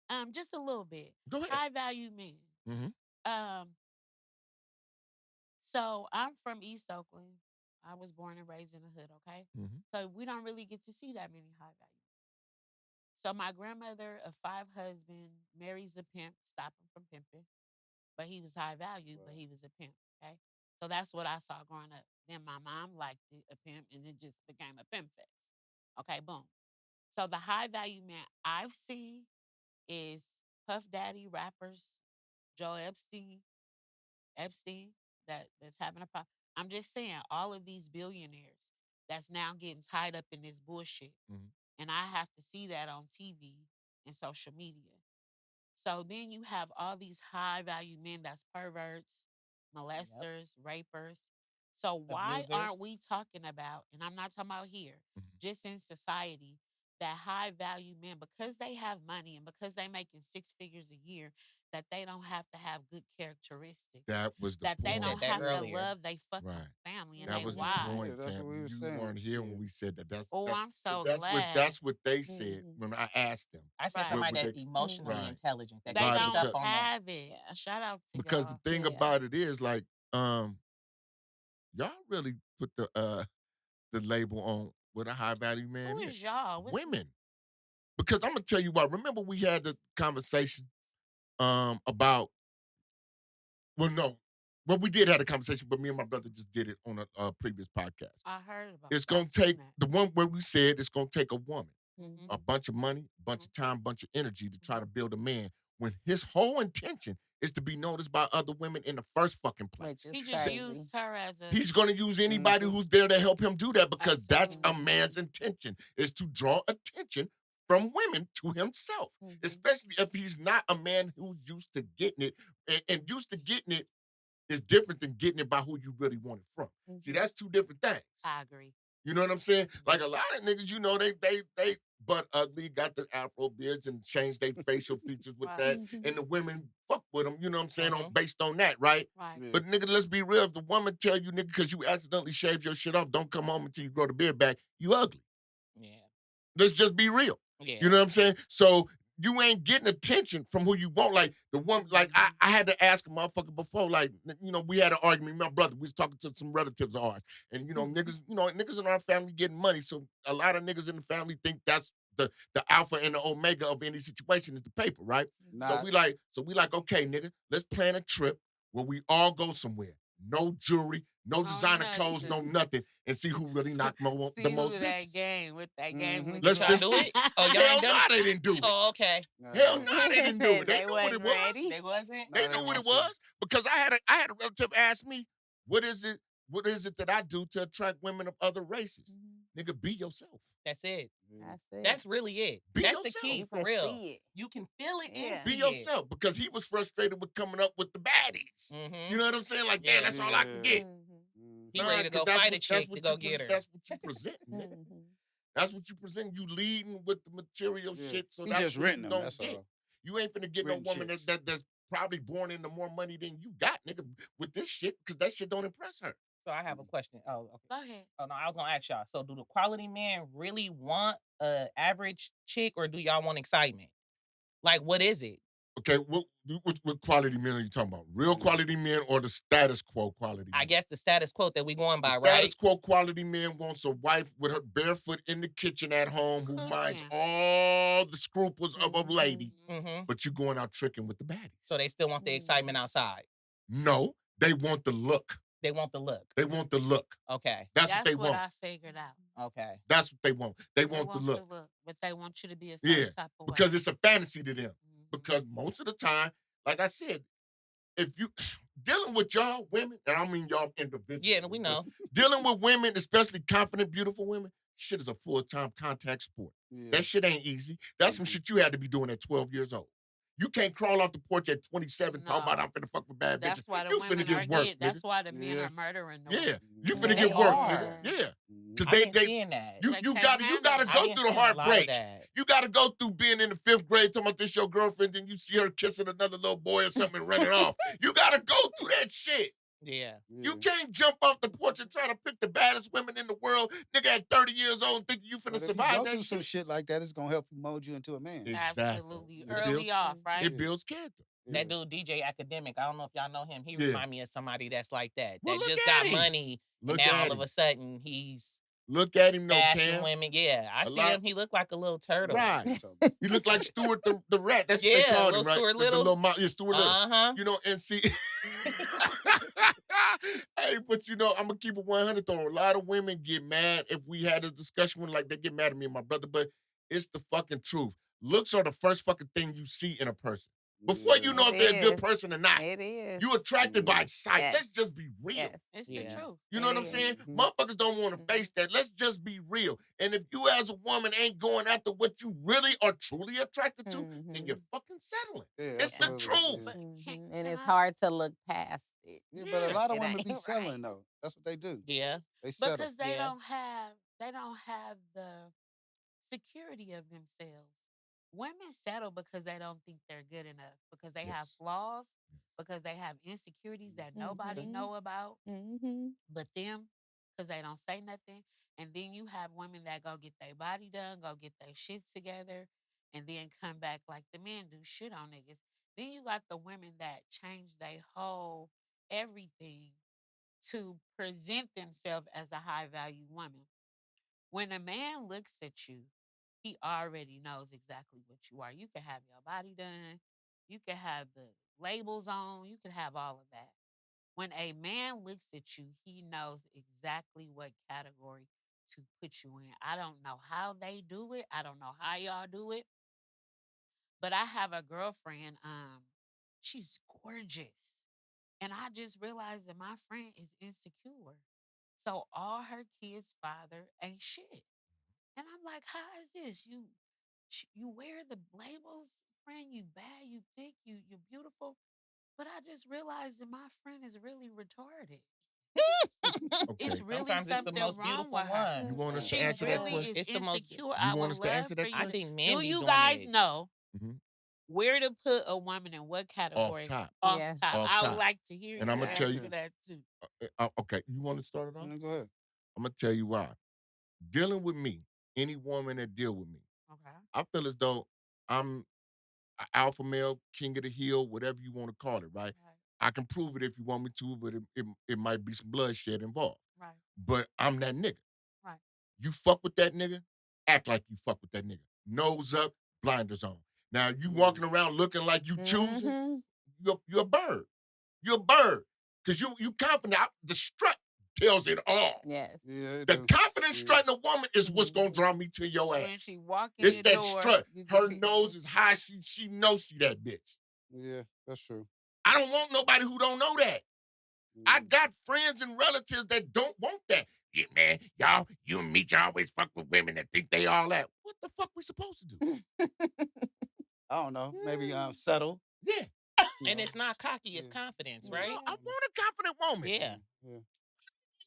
Brand. Just a little bit. Go ahead. High value men. Hmm. Um, so I'm from East Oakland. I was born and raised in the hood, okay? Hmm. So we don't really get to see that many high value. So my grandmother of five husbands marries a pimp, stop him from pimping. But he was high value, but Right. he was a pimp. Okay. So that's what I saw growing up. Then my mom liked a pimp and it just became a pimp fest. Okay, boom. So the high value man I've seen is Puff Daddy rappers, Joe Epstein, that's having a problem. I'm just saying, all of these billionaires that's now getting tied up in this bullshit. Hmm. And I have to see that on TV and social media. So then you have all these high value men that's perverts, Yep. molesters, rapers. So why aren't Abusers. we talking about, and I'm not talking about here, Hmm. just in society, that high value men, because they have money and because they making six figures a year, that they don't have to have good characteristics, That was the that We they point. said don't that have Yeah. to earlier. love their fucking Right. family and That their was the wives. Yeah, point, that's what Tam. we were You saying. weren't here Yeah. when we said that. Oh, I'm 'Cause so glad. that's what they said Mhm. when I asked them. I said Right. What somebody would that's they emotionally Mhm. right. intelligent that can They Right. pick don't up Because on that. have it. Shout out to the y'all. thing Yeah. about it is like, y'all really put the label on what a high value Who man is is. y'all? What's Women. Because I'm gonna tell you what, remember we had the conversation about well no, well we did have a conversation, but me and my brother just did it on a previous podcast. I heard about It's I gonna seen take that. the one where we said it's gonna take a woman, Mhm. a bunch of money, a bunch Mhm. of time, bunch of energy to try Mhm. to build a man when his whole intention is to be noticed by other women in the first fucking Which place. is He just Th- crazy. used her as a He's going to use anybody Hmm. who's there to help him do that because that's a absolutely. man's intention is to draw attention from women to himself, Mhm. especially if he's not a man who's used to getting it and used to getting it is different than getting it by who you really want it from. See, Mhm. that's two different things. I agree. You know what I'm saying? Mhm. Like a lot of niggas, they butt ugly, got the afro beards and changed their facial features with Right. that, Mhm. and the women fuck with them. You know what I'm saying? On Mm-hmm. based on that, right? Right. Yeah. But nigga, let's be real. If the woman tell you, nigga, because you accidentally shaved your shit off, don't come home until you grow the beard back, you ugly. Yeah. Let's just be real. You Yeah. know what I'm saying? So you ain't getting attention from who you want. Like the one, like I, Mhm. I had to ask a motherfucker before, like, we had an argument. My brother, we was talking to some relatives of ours. And niggas in our family getting money. So a lot of niggas in the family think that's the alpha and the omega of any situation is the paper, right? Mhm. Not. So we like, okay, nigga, let's plan a trip where we all go somewhere. No jewelry, no Oh, designer clothes, no nothing. nothing, and see who really knock the See most who that bitches. game with that game Hmm. with Did Let's y'all you. just do see. it? Oh, y'all Hell ain't no, done it? they didn't do it. Oh, okay. Hell no, they didn't do it. They They knew what it wasn't was. ready. They wasn't? They No, they knew what it want to. was because I had a relative ask me, what is it? What is it that I do to attract women of other races? Mhm. Nigga, be yourself. That's it. Yeah. That's it. That's really it. Be That's the yourself. key You for can real. see it. You can feel it and Yeah. Be see it. yourself because he was frustrated with coming up with the baddies. Mm-hmm. You know what I'm saying? Like, damn, Yeah. that's all I can Yeah. get. Mhm. He Hmm. ready Nah, to because go that's fight what a chick to go get her. that's what you present, nigga. Mhm. That's what you present. You leading with the material Yeah. shit, so He that's just what renting you them. don't That's get. all. You ain't finna get no Renting woman chicks. that's probably born into more money than you got, nigga, with this shit, because that shit don't impress her. So I have a question. Oh, okay. Go ahead. Oh no, I was gonna ask y'all. So do the quality men really want a average chick, or do y'all want excitement? Like, what is it? Okay, what quality men are you talking about? Real quality men or the status quo quality I men? guess the status quo that we going The by, status right? quo quality man wants a wife with her barefoot in the kitchen at home who minds Cooking. all the scruples of a lady, Mm-hmm. but you going out tricking with the baddies. So they still want the excitement outside. No, they want the look. They want the look. They want the look. Okay. That's what they That's what want. I figured out. Okay. That's what they want. They They want the want look. the look, but they want you to be a Yeah, certain type of way. because it's a fantasy to them. Mhm. Because most of the time, like I said, if you dealing with y'all women, and I mean y'all individuals. Yeah, we know. Dealing with women, especially confident, beautiful women, shit is a full-time contact sport. Yeah. That shit ain't easy. That's some shit you had to be doing at 12 years old. You can't crawl off the porch at 27 talking about No. I'm finna fuck with bad bitches. That's why the You finna women are get work, getting. nigga. That's why the men Yeah. are murdering the Yeah, women. you Yeah, finna they get work, are. nigga. Yeah, because I've been they seeing that. you They you can't gotta handle it. go I've been through the seeing a lot of heartbreak. that. You gotta go through being in the 5th grade, talking about this your girlfriend, then you see her kissing another little boy or something and running off. You gotta go through that shit. Yeah. You can't jump off the porch and try to pick the baddest women in the world, nigga, at 30 years old and think you finna But if you survive go that through some shit. shit like that, it's gonna help you mold you into a man. Exactly. Absolutely. It Early builds- off, right? It builds character. That dude DJ Academic, I don't know if y'all know him. He Yeah. remind me of somebody that's like that. Well, That look just at got him. money, Look and now at all of him. a sudden he's Look at him, no bashing Cam. women. Yeah, I A see lot- him. He looked like a little turtle. Right. He looked like Stuart the rat. That's what they Yeah, called little him, right? Stuart The Little. yeah, Stuart Little. Uh-huh. You know, and see. Hey, but you know, I'm gonna keep it 100 though. A lot of women get mad if we had this discussion with, like, they get mad at me and my brother, but it's the fucking truth. Looks are the first fucking thing you see in a person. Before you know if they're a good person or not. It is. You attracted by sight. Yes. Let's just be real. Yes. It's Yeah. the truth. You know what I'm It saying? is. Motherfuckers don't want to face that. Let's just be real. And if you as a woman ain't going after what you really are truly attracted to, then you're fucking settling. Yeah, It's the absolutely, truth. yeah. But And can it's I hard to look past it. Yeah, but a Yeah. lot of It women be ain't selling right. though. That's what they do. Yeah. They settle. because they Yeah. don't have the security of themselves. Women settle because they don't think they're good enough, because they have Yes. flaws, because they have insecurities that nobody Mhm. know about Mm-hmm. but them, because they don't say nothing. And then you have women that go get their body done, go get their shit together, and then come back like the men do shit on niggas. Then you got the women that change their whole everything to present themselves as a high value woman. When a man looks at you, he already knows exactly what you are. You can have your body done, you can have the labels on, you can have all of that. When a man looks at you, he knows exactly what category to put you in. I don't know how they do it. I don't know how y'all do it. But I have a girlfriend, she's gorgeous. And I just realized that my friend is insecure. So all her kids' father ain't shit. And I'm like, how is this? You wear the labels, friend, you bad, you thick, you're beautiful. But I just realized that my friend is really retarded. It's Okay. really Sometimes it's the something most wrong beautiful with her. You ones. want us to She answer that really question? is It's the most. insecure. You I want would us to love answer that for you I to. think men Do be you doing guys it. know Mhm. where to put a woman in what Off category? top. Off Yeah. top. Off I would top. like to hear And you I'm gonna tell answer you. that too. Okay, you want to start it off? Go ahead. I'm gonna tell you why. Dealing with me, any woman that deal with me, Okay. I feel as though I'm an alpha male, king of the hill, whatever you want to call it, right? Right. I can prove it if you want me to, but it might be some bloodshed involved. Right. But I'm that nigga. Right. You fuck with that nigga, act like you fuck with that nigga. Nose up, blinders on. Now you walking around looking like you choosing, Mhm. you're a bird. You're a bird. Cause you confident. The strut tells it all. Yes. Yeah, they The do. confident Yeah. strut in a woman is what's gonna draw me to your When ass. she walk in It's the that door, strut. you can Her see. nose is high. She knows she that bitch. Yeah, that's true. I don't want nobody who don't know that. I Mm. got friends and relatives that don't want that. Yeah, man, y'all, you and me, you always fuck with women that think they all that. What the fuck we supposed to do? I don't know. Maybe settle. Yeah. And it's not cocky, it's Yeah. confidence, Yeah. right? No, I want a confident woman. Yeah. Yeah.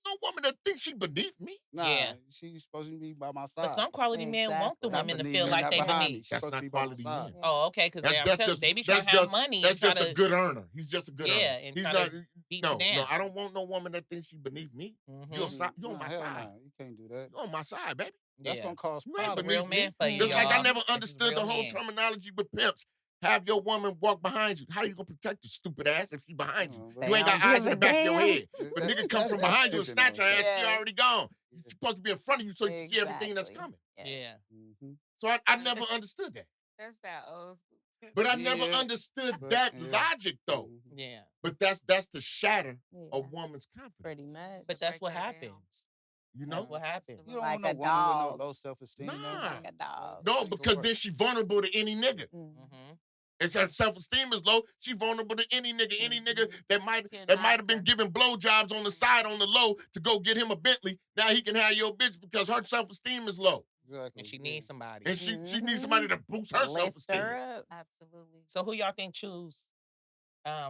No woman that thinks she beneath me. Nah, Yeah. she's supposed to be by my But side. some quality men want the Exactly. Not women to beneath feel me, like not they behind me. beneath. She's That's supposed to not be by my quality side. men. Oh, okay, because That's they be trying just to have money and that's try just a to. good earner. He's just a good Yeah, earner. and He's try not. to beat you No, down. I don't want no woman that thinks she beneath me. You on my hell side. nah. You can't do that. You on my side, baby. That's Yeah. gonna cause You ain't That's a problems. real beneath me. man for you, Just like I y'all. never This is understood the real whole man. terminology with pimps. Have your woman walk behind you. How you gonna protect your stupid ass if she behind you? They You ain't got don't eyes give in a the back of your damn. head. But nigga come from behind you and snatch her ass, she Yes. already gone. You're supposed to be in front of you so you can see everything that's Exactly. coming. Yes. Yeah. So I never understood that. That's that old school. But I never understood that logic though. Yeah. But that's to shatter a Yeah. woman's confidence. Pretty much. But that's break what that down. happens. You That's know? what happens. You don't Like want no a woman with no dog. low self-esteem. Nah. Like a dog. No, because then she vulnerable to any nigga. Mm-hmm. If her self-esteem is low, she vulnerable to any nigga. Any nigga that might Cannot have been giving blowjobs on the side on the low to go get him a Bentley. Now he can have your bitch because her self-esteem is low. Exactly. And she needs somebody. And she needs somebody to boost her Lift self-esteem. her up. Absolutely. So who y'all think choose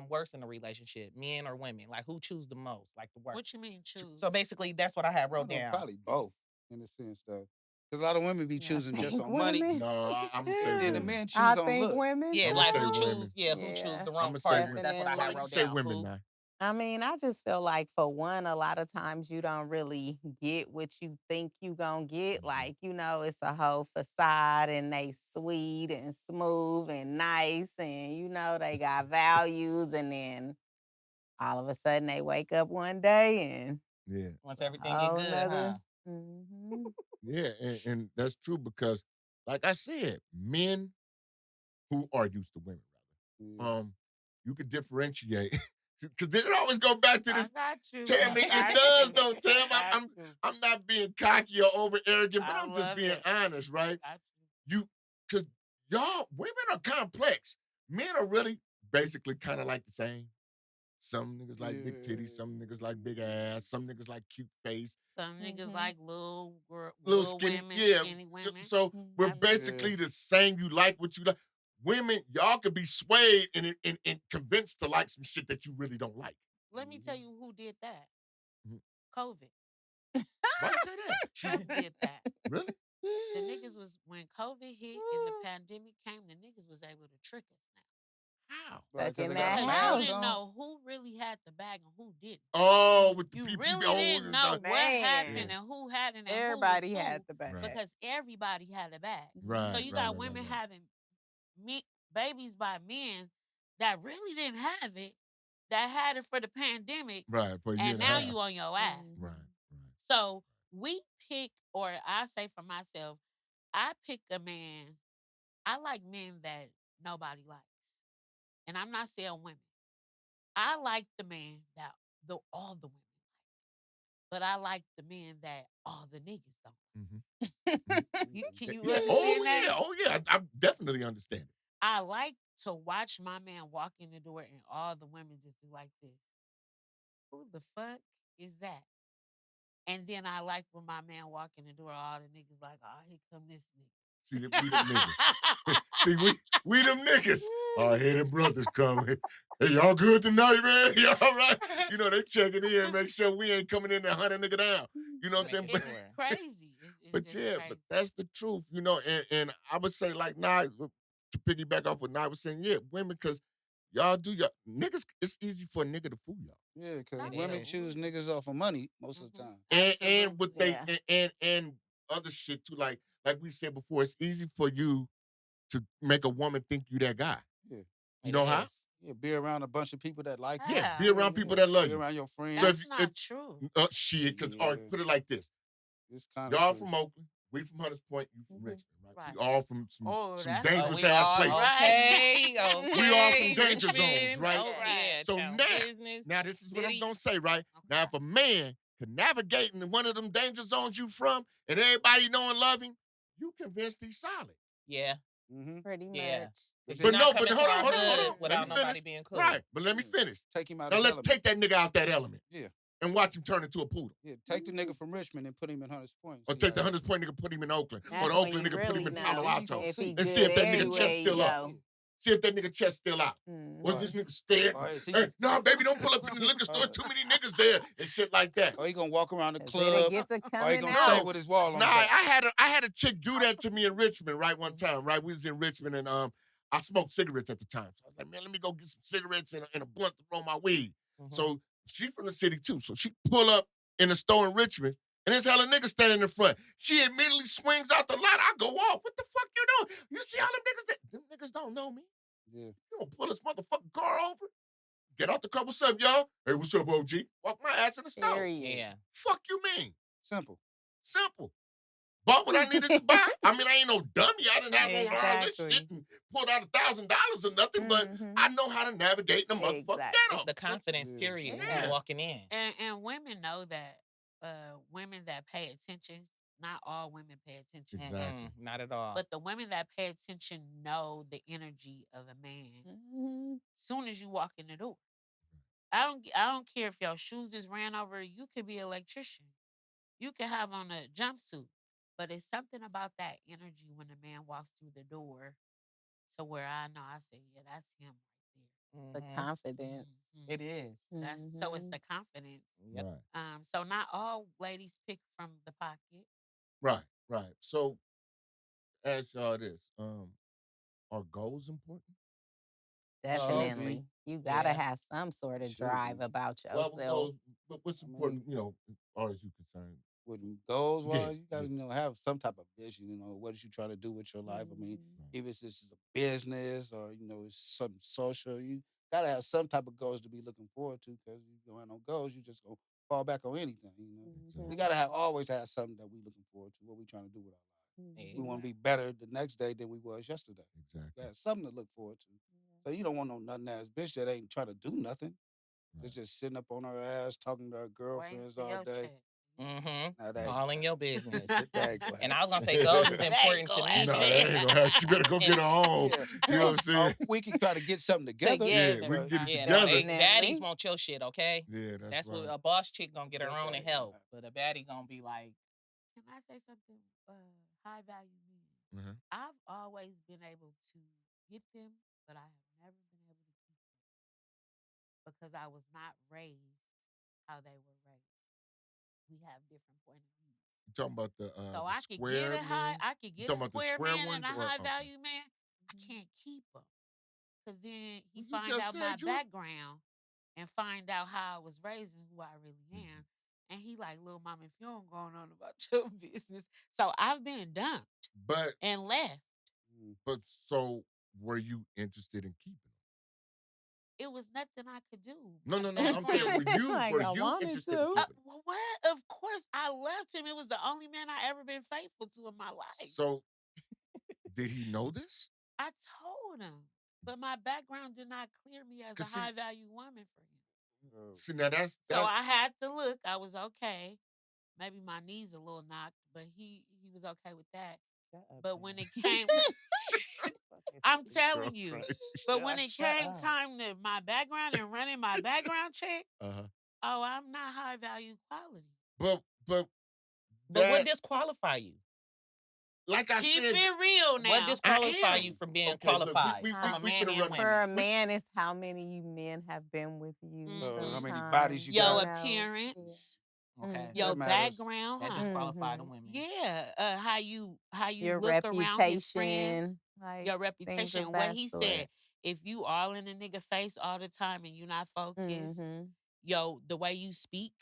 worse in a relationship, men or women? Like who choose the most, like the worst? What you mean choose? So basically, that's what I had wrote down. Probably both, in a sense, though. Because a lot of women be choosing just think on money. women. No, I'm gonna say And then the women. men choose I on think looks. women. Yeah, I'ma like say who women. choose? Yeah, who choose the wrong I'ma say partner? women. That's what I had Definitely. wrote Say down. women Who? now. I mean, I just feel like for one, a lot of times you don't really get what you think you gonna get. Like, it's a whole facade and they sweet and smooth and nice and they got values and then all of a sudden they wake up one day and Yeah. Once it's a everything get whole good, nother. huh? Yeah, and that's true because, like I said, men who are used to women, rather, you could differentiate because it always go back to I this. got you. Tammy, I it got does you. though, Tam. I got I'm you. I'm not being cocky or over arrogant, but I I'm just love being it. honest, right? Got you. You because y'all women are complex. Men are really basically kind of like the same. Some niggas like big titties, some niggas like big ass, some niggas like cute face, Some niggas like little little skinny, women, yeah. skinny women. So we're basically the same. You like what you like. Women, y'all could be swayed and convinced to like some shit that you really don't like. Let me tell you who did that. Mhm. COVID. Why you say that? Trump did that. Really? The niggas was when COVID hit and the pandemic came, the niggas was able to trick us now. How? Stuck in they that got Because masks you didn't on. know who really had the bag and who didn't. Oh, with the You people. really Oh, didn't know what Man. happened and who had it and Everybody who was had who the bag. Right. because everybody had a bag. Right. So you got women having babies by men that really didn't have it, that had it for the pandemic, Right. For a year and and a now half. you on your ass. Right. So we pick, or I say for myself, I pick a man. I like men that nobody likes. And I'm not saying women. I like the man that all the women like. But I like the men that all the niggas don't. Can you Yeah. understand that? Oh yeah. I definitely understand it. I like to watch my man walk in the door and all the women just do like this. Who the fuck is that? And then I like when my man walk in the door, all the niggas like, oh, here come this nigga. See, we them niggas. See, we them niggas. Oh, here them brothers coming. Hey, y'all good tonight, man? Y'all all right? They checking in, make sure we ain't coming in there hunting nigga down. You know what I'm saying? It's crazy. It's But just yeah, crazy. but that's the truth, and I would say like to piggyback off what Nye was saying, yeah, women, because y'all do y'all niggas, it's easy for a nigga to fool y'all. Yeah, because It women is. choose niggas off of money most of the time. And with they Yeah. and other shit too, like we said before, it's easy for you to make a woman think you that guy. Yeah. You know how? Yeah, be around a bunch of people that like you. Yeah, be around people that love Be you. around your friends. So That's not true. shit, because Yeah. put it like this. It's kind Y'all of from Oakland, we from Hunters Point, you from Richmond, right? Right. We all from some that's dangerous we ass all places. okay. We all from Okay. danger zones, Richmond, right? oh, yeah, So town business, now this is what I'm city. gonna say, right? Now, if a man can navigate in one of them danger zones you from, and everybody know and love him, you convinced he's solid. Yeah. Pretty much. Yeah. But You're not no, coming but to hold our on. hood Let without me nobody finish. being cool. Right, but let me finish. take him out Now of his let's element. take that nigga out that element. Yeah. And watch him turn into a poodle. Yeah, take the nigga from Richmond and put him in Hunters Point. Or take the Hunters Point nigga, put him in Oakland. That's Or the when Oakland you nigga, put him really in Palo know Alto. if he And see if good that nigga everywhere chest you still up. go. See if that nigga chest still out. Was this nigga scared? Hey, no, baby, don't pull up in the liquor store. Too many niggas there and shit like that. Or he gonna walk around the 'Cause club. it'll get to Or he coming gonna out. stay with his wall on Nah, the back. I had a chick do that to me in Richmond, right, one time, right? We was in Richmond and I smoked cigarettes at the time. So I was like, man, let me go get some cigarettes and a blunt to roll my weed. So she's from the city too. So she pull up in the store in Richmond, and there's hella niggas standing in front. She immediately swings out the lot. I go off. What the fuck you doing? You see all them niggas? Them niggas don't know me. Yeah. You don't pull this motherfucking car over. Get out the car. What's up, y'all? Hey, what's up, OG? Walk my ass in the store. Period. Yeah. Fuck you mean? Simple. Simple. Bought what I needed to buy. I mean, I ain't no dummy. I didn't have all this Exactly. shit and pulled out $1,000 or nothing, but I know how to navigate in the motherfucking Exactly. It's ghetto. the confidence, period. when Yeah. you walking in. And women know that. Women that pay attention, not all women pay attention. Exactly. Not at all. But the women that pay attention know the energy of a man soon as you walk in the door. I don't care if your shoes is ran over. You could be an electrician. You could have on a jumpsuit. But it's something about that energy when a man walks through the door to where I know I say, yeah, that's him right The there. confidence. It is. That's so it's the confidence. Yep. Right. So not all ladies pick from the pocket. Right. Right. So, ask y'all this: are goals important? Definitely. You gotta Yeah. have some sort of Should drive be. about Well, yourself. goals, but what's I important, mean- as far as you concerned? With goals Yeah, wise, you gotta, have some type of vision, what is you trying to do with your life. I mean, Mhm. if it's this is a business or, it's something social, you gotta have some type of goals to be looking forward to, because you don't have no goals, you just gonna fall back on anything. We gotta always have something that we looking forward to, what we trying to do with our life. We want to be better the next day than we was yesterday. Exactly. Yeah, something to look forward to. So you don't want no nothing ass bitch that ain't trying to do nothing. Right. It's just sitting up on her ass, talking to her Waiting girlfriends for all your day. check. Now, that ain't All in gonna your happen. business. That ain't gonna And I happen. was gonna say goals is That ain't important to gonna me. happen. No, because- that ain't gonna happen. She better go get her own. Yeah. You know what I'm saying? We can try to get something together. Yeah, we can get it Yeah, together. no, Definitely. baddies want your shit, okay? Yeah, that's what right. a boss chick gonna get her That own and ain't help, gonna but a baddie gonna be like, Can I say something? High value men. Uh-huh. I've always been able to get them, but I have never been able to keep them because I was not raised how they were raised. We have different point of views. You talking about the So I could square get a high, men? I could You get a talking about the square square man and ones a or high okay. value man. I can't keep them because then he Well, you find just out my said you was- background and find out how I was raised and who I really am. And he like, little mama, if you don't go on about your business. So I've been dumped But and left. so were you interested in keeping them? It was nothing I could do. No. At I'm that saying time. Like, were I you wanted interested in to. keeping them? Well, what? Of course, I left him. It was the only man I ever been faithful to in my life. So did he know this? I told him, but my background did not clear me as 'Cause a see- high value woman for him. See, now that's So I had to look. I was okay. Maybe my knees a little knocked, but he was okay with that. But when it came, I'm telling you. But when it came time to my background and running my background check, uh-huh. oh, I'm not high value quality. But but that, what disqualify you? like I Keep said, it real now. What disqualify am. you from being Okay, look, qualified we from a man finna and run- women? For a man, it's how many men have been with you. how many sometimes, bodies you Your got. appearance, Okay, your That matters. background, that huh? disqualify the women. Yeah, how you your look around his friends, reputation, like your things reputation. of What that he sort. said, if you all in a nigga face all the time and you not focused, the way you speak,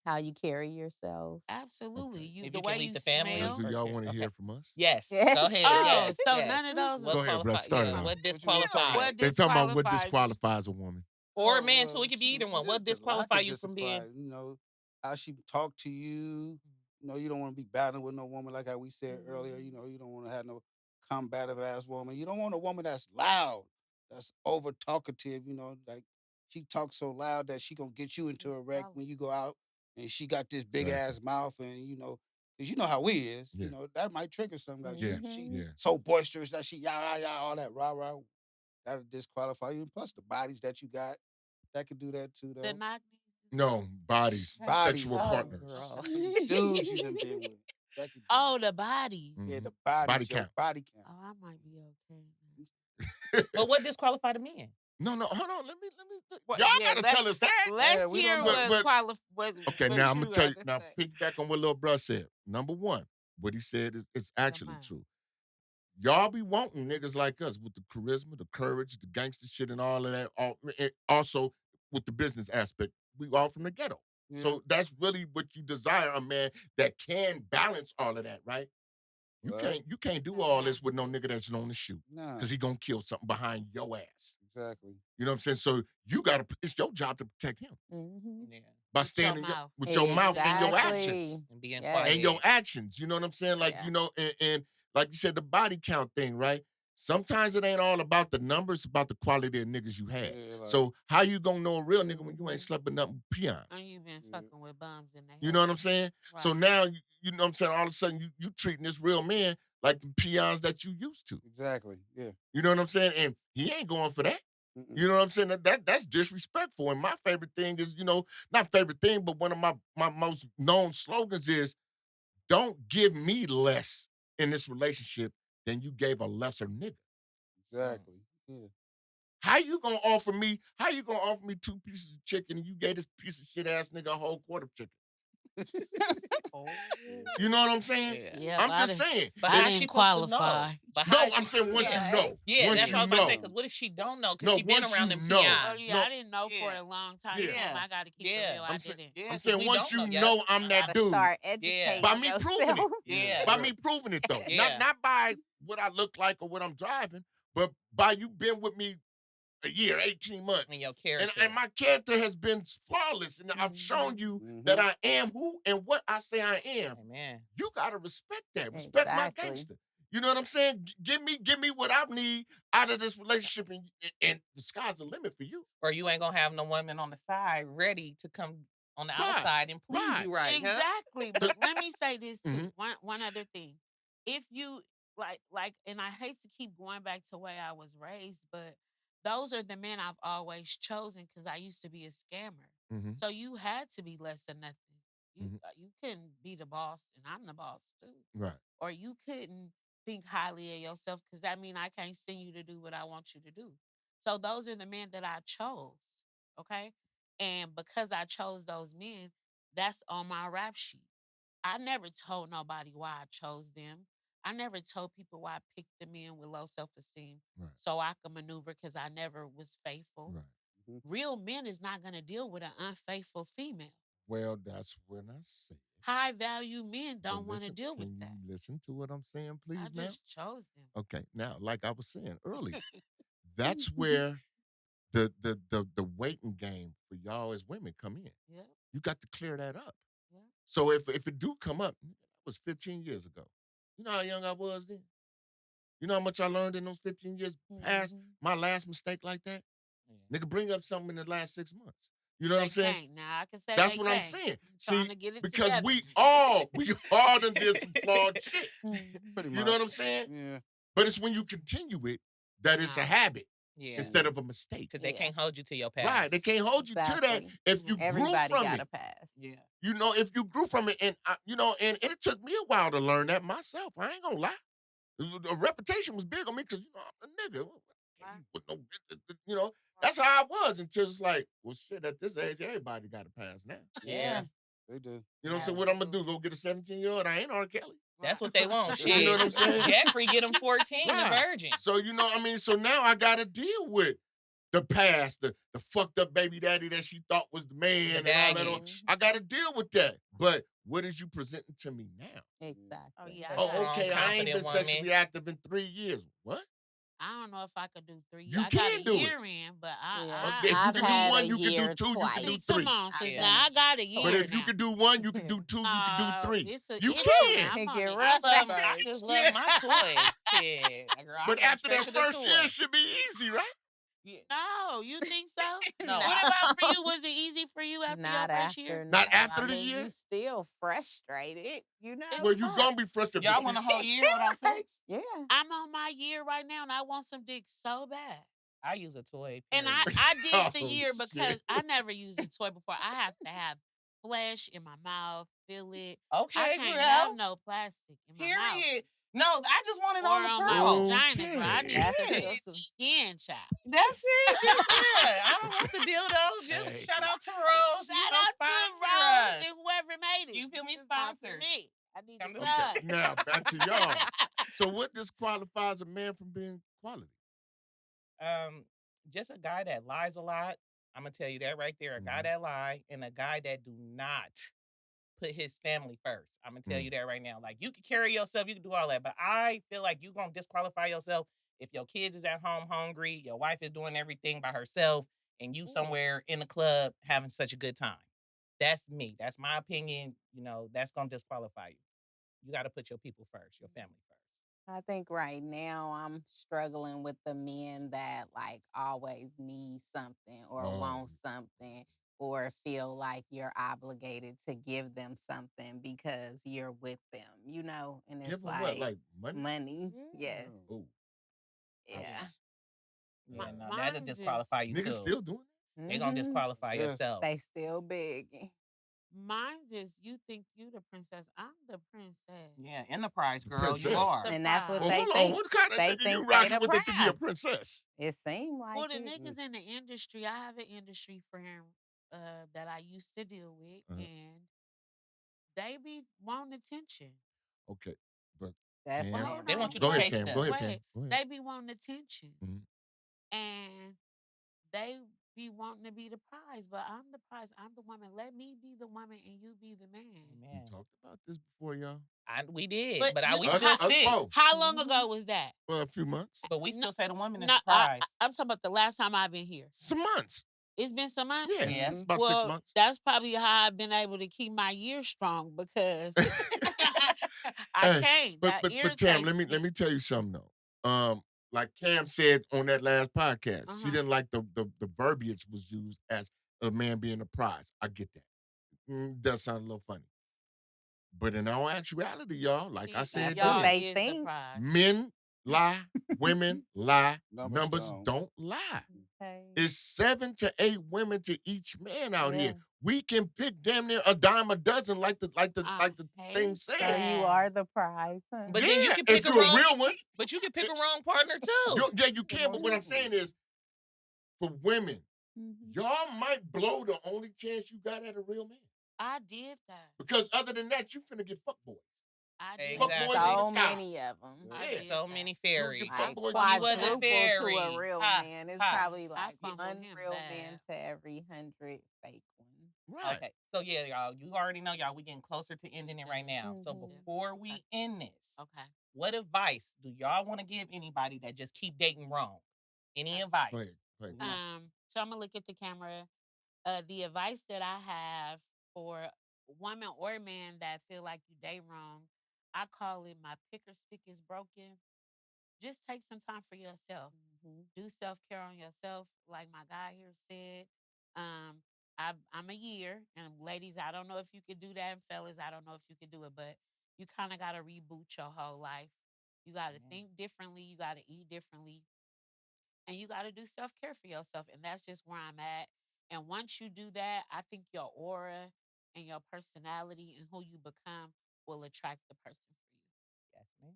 How you carry yourself. absolutely. Okay. You If the you way can lead you the family. Now, smell. do y'all want to Okay. hear from us? Yes. Yes. Go ahead. Oh, Yes. so yes. none of those. What Go ahead, bro. qualify- Start it yeah, off. What Yeah, disqualifies? what They talking about what disqualifies me? disqualifies a woman. Or a Oh, man too. well, It could be either shoot, one. What there's a lot disqualify to you from being? disqualify, how she talk to you. You don't want to be battling with no woman like how we said earlier. You don't want to have no combative ass woman. You don't want a woman that's loud, that's over talkative. Like she talks so loud that she gonna get you into a wreck when you go out, and she got this big ass mouth, and cause you know how we is. Yeah. That might trigger something. Like Yeah, she yeah. so boisterous that she yah yah all that rah rah. That'll disqualify you. And plus the bodies that you got, that could do that too, though. The knock. No, bodies, Bodies, sexual oh, partners. dudes you done been with. That could, Oh, the body. yeah, Mhm. the bodies, Body your count. body count. Oh, I might be okay. But what disqualify the men? No, hold on. Let me. What- Y'all yeah, gotta let's- tell us that. Let's we hear don't know. what But- what. Okay, what now I'm gonna tell you. got to Now, say. piggyback on what little bruh said. Number one, what he said is actually on. true. Y'all be wanting niggas like us with the charisma, the courage, the gangster shit, and all of that. And also with the business aspect. we all from the ghetto. Yeah. So that's really what you desire, a man that can balance all of that, right? Right. You can't do Don't all have this with no to. nigga that's known to shoot. Nah. Cause he gonna kill something behind your ass. Exactly. You know what I'm saying? So you gotta, it's your job to protect him Mhm. Yeah. by With your standing mouth. with your mouth and your Exactly. actions. And being Yes. And your quiet. actions. You know what I'm saying? Like, Yeah. you know, and like you said, the body count thing, right? Sometimes it ain't all about the numbers, it's about the quality of niggas you had. Yeah, like, So how you gonna know a real nigga when you ain't Mhm. slept with nothing but peons? And you've been yeah, fucking with bums in the head. You know what I'm saying? Right. So now, you know what I'm saying? All of a sudden, you treating this real man like the peons that you used to. exactly. Yeah. You know what I'm saying? And he ain't going for that. Mm-mm. You know what I'm saying? That's disrespectful. And my favorite thing is, you know, not favorite thing, but one of my most known slogans is, don't give me less in this relationship than you gave a lesser nigga. Exactly. Yeah. How you gonna offer me 2 pieces of chicken and you gave this piece of shit ass nigga a whole quarter chicken? Oh. You know what I'm saying? Yeah. Yeah, I'm but just saying. But I how It- is she didn't supposed to know? qualify. But no, how is I'm she? saying once Yeah. you know. Yeah, Once that's you what I was about to say. know. Because what if she don't know? Because No, she been once around you them know. Oh peons. yeah, No, I didn't know for Yeah. a long time. Yeah. I got to keep Yeah. it real. I I'm saying, didn't. Yeah. I'm 'Cause saying we once don't know you yet. know I'm that Gotta dude, start Yeah. educating by me proving it. yourself. Yeah. By me proving it though. Yeah. Not by what I look like or what I'm driving, but by you been with me a year, 18 months. And your And, character. and my character has been flawless. And I've shown you that I am who and what I say I am. Amen. You gotta respect that. Respect my Exactly. gangster. You know what I'm saying? Give me what I need out of this relationship, and the sky's the limit for you. Or you ain't gonna have no women on the side ready to come on the Right. outside and please Right. you right, huh? Exactly. But let me say this too. Mhm. One other thing. If you like, and I hate to keep going back to where I was raised, but those are the men I've always chosen because I used to be a scammer. Mhm. So you had to be less than nothing. Mhm. You couldn't be the boss, and I'm the boss too. Right. Or you couldn't think highly of yourself because that mean I can't send you to do what I want you to do. So those are the men that I chose. Okay. And because I chose those men, that's on my rap sheet. I never told nobody why I chose them. I never told people why I picked the men with low self esteem Right. so I could maneuver because I never was faithful. Right. Real men is not going to deal with an unfaithful female. Well, that's when I say. High value men But don't want to listen, deal with can that. you listen to what I'm saying, please, I now? just chose them. Okay. Now, like I was saying earlier, that's where the waiting game for y'all as women come in. Yeah, You got to clear that up. yeah. So if it do come up, that was 15 years ago. You know how young I was then? You know how much I learned in those 15 years past my last mistake like that? Yeah. Nigga, bring up something in the last 6 months. You know what They I'm saying? can't. Now I can say That's they what I'm can't. saying. Trying See, to get it because together. we all done did some flawed shit. Pretty much. You know what I'm saying? Yeah. But it's when you continue it that it's a Nah. habit Yeah. instead of a mistake. Because they Yeah. can't hold you to your past. Right. They can't hold you to that Exactly. if you grew Everybody from got it. a pass. Yeah. You know, if you grew from it, and you know, and it took me a while to learn that myself. I ain't gonna lie. The reputation was big on me because, you know, I'm a nigga. Right. With no, you know, that's how I was until it's like, well, shit, at this age, everybody got a pass now. Yeah. They do. You know what I'm saying? What I'm gonna do? Go get a 17-year-old? I ain't R. Kelly. That's what they want. You know Shit. what I'm saying? Jeffrey get him 14, the Right. virgin. So, you know, I mean, so now I gotta deal with the past, the fucked up baby daddy that she thought was the man The and all that. baggage. I gotta deal with that. But what is you presenting to me now? Exactly. Oh yeah. A Oh, strong, okay, I ain't been confident woman. sexually active in 3 years. What? I don't know if I could do 3 years. You I got can a do it. year in, but Yeah. If you I've can do had one, a you can do year 2, you can twice. do See, 3. come on, sis. Yeah. Now I got a year. But if you now. can do 1, you can do 2, you can do 3. It's a You issue can. now. I'm It on get the rough I inside. just love my toy. Shit. Girl, But I'm after that stretching the first year, toy. it should be easy, right? Yeah. No, you think so? No. What about for you? Was it easy for you after Not your first year? after. Not No. after I the mean, year? you still frustrated, you know? It's Well, you fuck. gonna be frustrated. Y'all But want a see, whole year without sex? Yeah. I'm on my year right now, and I want some dick so bad. I use a toy. And Period. I did the Oh, year shit. because I never used a toy before. I have to have flesh in my mouth, feel it. Okay, I can't girl. have no plastic in my mouth Period. No, I just want it or on the on my pearl. vagina, girl. I Okay. need That's to it. feel some skin, child. That's it. Just yeah. I don't want the dildo. Just Hey. shout out to Rose. Shout you know, out to sponsor Rose us. and whoever made it. You feel me? It's not for Sponsor. me. I need Come it to- done. Okay, now back to y'all. So what disqualifies a man from being quality? Just a guy that lies a lot. I'm gonna tell you that right there. A guy Mhm. that lie and a guy that do not put his family first. I'm gonna tell you Mm. that right now. Like you can carry yourself, you can do all that, but I feel like you gonna disqualify yourself if your kids is at home hungry, your wife is doing everything by herself, and you Ooh. somewhere in the club having such a good time. That's me. That's my opinion. You know, that's gonna disqualify you. You got to put your people first, your family first. I think right now I'm struggling with the men that like always need something or Oh, want something or feel like you're obligated to give them something because you're with them, you know? And give it's them what? like Like money? money. Yes. Mm. Oh, Yeah. Yeah. ouch. My, Yeah, no, that'll mine's is disqualify you Niggas too. still doing They're gonna Hmm. disqualify Yeah. yourself. They still begging. mine's is you think you the princess. I'm the princess. Yeah, enterprise the girl, you What's princess. the are. And that's what Well, they prize? hold on. think. What kind of They nigga you think they rocking the with that think he a prize. princess? It seemed For like the it. niggas in the industry, I have an industry friend that I used to deal with, Uh, and they be wanting attention. okay, but But Tam, hold They on, want you Definitely. to go ahead, wait, chase Tam. Go them. ahead, Tam. wait. Go ahead. They be wanting attention, Mhm. and they be wanting to be the prize. But I'm the prize. I'm the woman. Let me be the woman, and you be the man. We Man, talked about this before, y'all. we did, But but you, we Us, still how us stick. four. how long Mhm. ago was that? Well, a few months, But we No, still say the woman is no. the prize. I'm talking about the last time I've been here. some months. It's been some months. Yeah, Yeah. it's Mhm. about six Well, months. that's probably how I've been able to keep my ear strong because I Hey, can't. but That but but Tam, let irritates me let me. me tell you something though. Like Cam said on that last Uh podcast, she huh. didn't like the verbiage was used as a man being a prize. I get that. Does sound a little funny. But in all actuality, y'all, like I See, said That's what y'all then, they is the think. prize. men lie, women lie, Numbers numbers don't. don't lie. Okay. It's 7 to 8 women to each man out here. Yeah. We can pick damn near a dime a dozen, I like the thing hate So says. you that. are the prize, huh? But then you Yeah, can if pick a you're a wrong, real one, but you can pick it, a wrong partner too. yeah, you Yeah, can. But most what I'm definitely. saying is, for women, Mhm. y'all might blow the only chance you got at a real man. I did that. Because other than that, you finna get fuck boys. I did Fuck And that. boys in Exactly. so many disguise. of them. Yeah. I Yeah. did So that. many You'll get fuck fairies. Like boys in She was a disguise. quadruple to a fairy. real Ha man. It's ha. probably I like fumbled him unreal men bad. to every 100 fake ones. Right. Okay. So yeah, y'all, you already know, y'all, we getting closer to We ending it right done. now. So We Mhm. done. before Okay. we end this, Okay. what advice do y'all want to give anybody that just keep dating wrong? Any Okay. Go ahead. advice? Go ahead, We Tam. want So I'm gonna look at the camera. The advice that I have for woman or man that feel like you date wrong, I call it my picker stick is broken. Just take some time for yourself. Mhm. Do self care on yourself, like my guy here said. Um, I'm a year, and ladies, I don't know if you could do that, and fellas, I don't know if you could do it, but you kind of got to reboot your whole life. You got to Amen. think differently. You got to eat differently, and you got to do self care for yourself. And that's just where I'm at. And once you do that, I think your aura and your personality and who you become will attract the person for you. Yes, ma'am.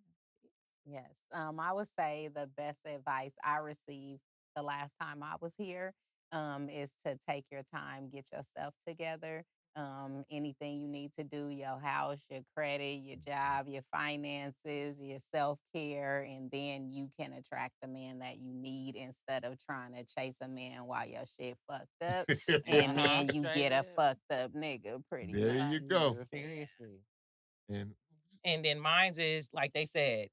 Yes. I would say the best advice I received the last time I was here is to take your time, get yourself together. Anything you need to do, your house, your credit, your job, your finances, your self care, and then you can attract the man that you need instead of trying to chase a man while your shit fucked up. And Uh-huh, then you straight get a up. fucked up nigga pretty There much. you Right. go. Yeah. Seriously. And And then mine's is like they said,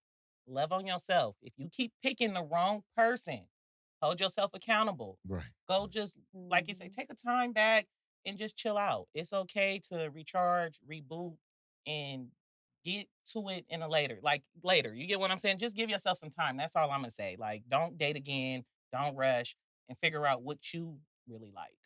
love on yourself. If you keep picking the wrong person, hold yourself accountable. right. Go just like you say, Mhm. take a time back and just chill out. It's okay to recharge, reboot, and get to it in a later. You get what I'm saying? Just give yourself some time. That's all I'm gonna say. Like, don't date again, don't rush, and figure out what you really like.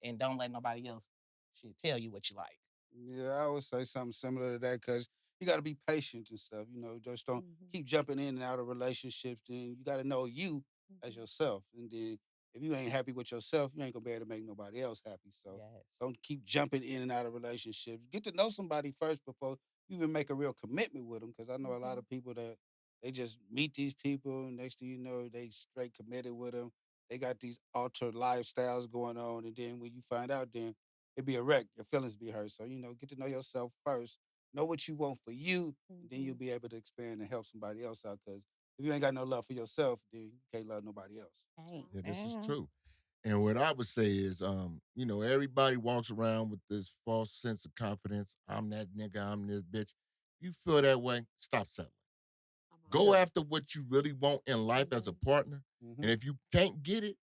And don't let nobody else shit tell you what you like. Yeah, I would say something similar to that because you got to be patient and stuff. You know, just don't Mhm. keep jumping in and out of relationships. Then you got to know you as Mhm. yourself. And then if you ain't happy with yourself, you ain't gonna be able to make nobody else happy. So Yes. don't keep jumping in and out of relationships. Get to know somebody first before you even make a real commitment with them. Because I know a lot Mhm. of people that they just meet these people, and next thing you know, they straight committed with them. They got these altered lifestyles going on, and then when you find out, then it be a wreck. Your feelings be hurt. So, get to know yourself first. Know what you want for you, and then you'll Mhm. be able to expand and help somebody else out. Because if you ain't got no love for yourself, then you can't love nobody else. Hey. Yeah, this is Man. true. And what I would say is, everybody walks around with this false sense of confidence. I'm that nigga, I'm this bitch. You feel that way, stop settling. Come on. Go after what you really want in life as a Mhm. partner. Mhm. And if you can't get it,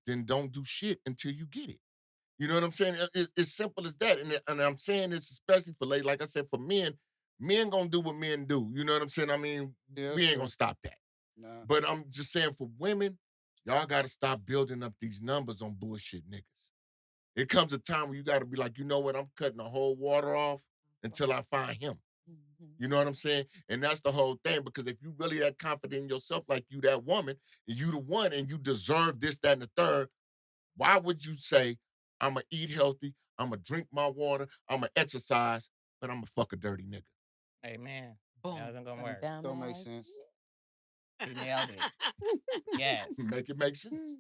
then don't do shit until you get it. You know what I'm saying? It's simple as that. And I'm saying this especially for ladies. Like I said, for men gonna do what men do. You know what I'm saying? I mean, Yeah, we that's ain't gonna true. stop that. Nah. But I'm just saying for women, y'all gotta stop building up these numbers on bullshit niggas. It comes a time where you gotta be like, you know what, I'm cutting the whole water off until I find him. Mhm. You know what I'm saying? And that's the whole thing. Because if you really that confident in yourself, like you that woman, and you the one, and you deserve this, that, and the third, why would you say, I'ma eat healthy, I'ma drink my water, I'ma exercise, but I'ma fuck a dirty nigga? Amen. That Boom. wasn't gonna Some work. Don't make dumbass sense. She nailed it. Yes. Make it make sense.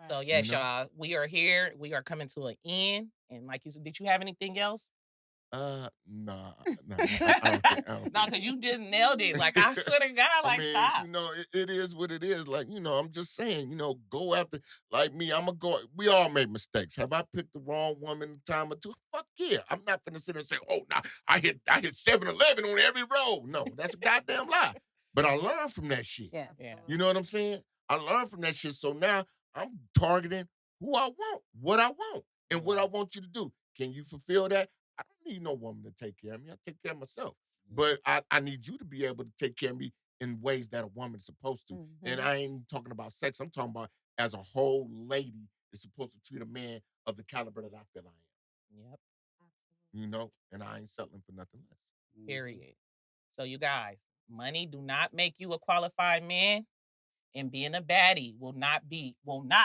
So Right. You yes, know? y'all, we are here. We are coming to an end. And like you said, did you have anything else? Nah, I don't No, think because so. you just nailed it. Like I swear to God, I like mean, stop. it is what it is. Like, I'm just saying, go after, like me, I'm going to go, we all make mistakes. Have I picked the wrong woman a time or two? Fuck yeah. I'm not going to sit there and say, oh, nah, I hit 7-Eleven on every road. No, that's a goddamn lie. But I learned from that shit. Yes. Yeah. You know what I'm saying? I learned from that shit. So now I'm targeting who I want, what I want, and what I Yeah. want you to do. Can you fulfill that? I don't need no woman to take care of me. I take care of myself. Yeah. But I need you to be able to take care of me in ways that a woman is supposed to. And Mhm. I ain't talking about sex. I'm talking about as a whole lady is supposed to treat a man of the caliber that I feel I am. Yep. Absolutely. And I ain't settling for nothing less. Mhm. Period. So you guys, money do not make you a qualified man, and being a baddie will not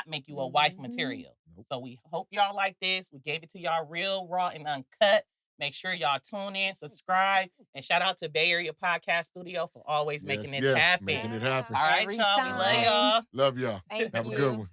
make you a wife Mhm. material. Nope. So we hope y'all like this. We gave it to y'all real, raw, and uncut. Make sure y'all tune in, subscribe, and shout out to Bay Area Podcast Studio for always making Yes, this yes, happen. making it Yeah. happen. All right, Every y'all. We love All right. time. y'all. Love y'all. Thank Have a All good you. one.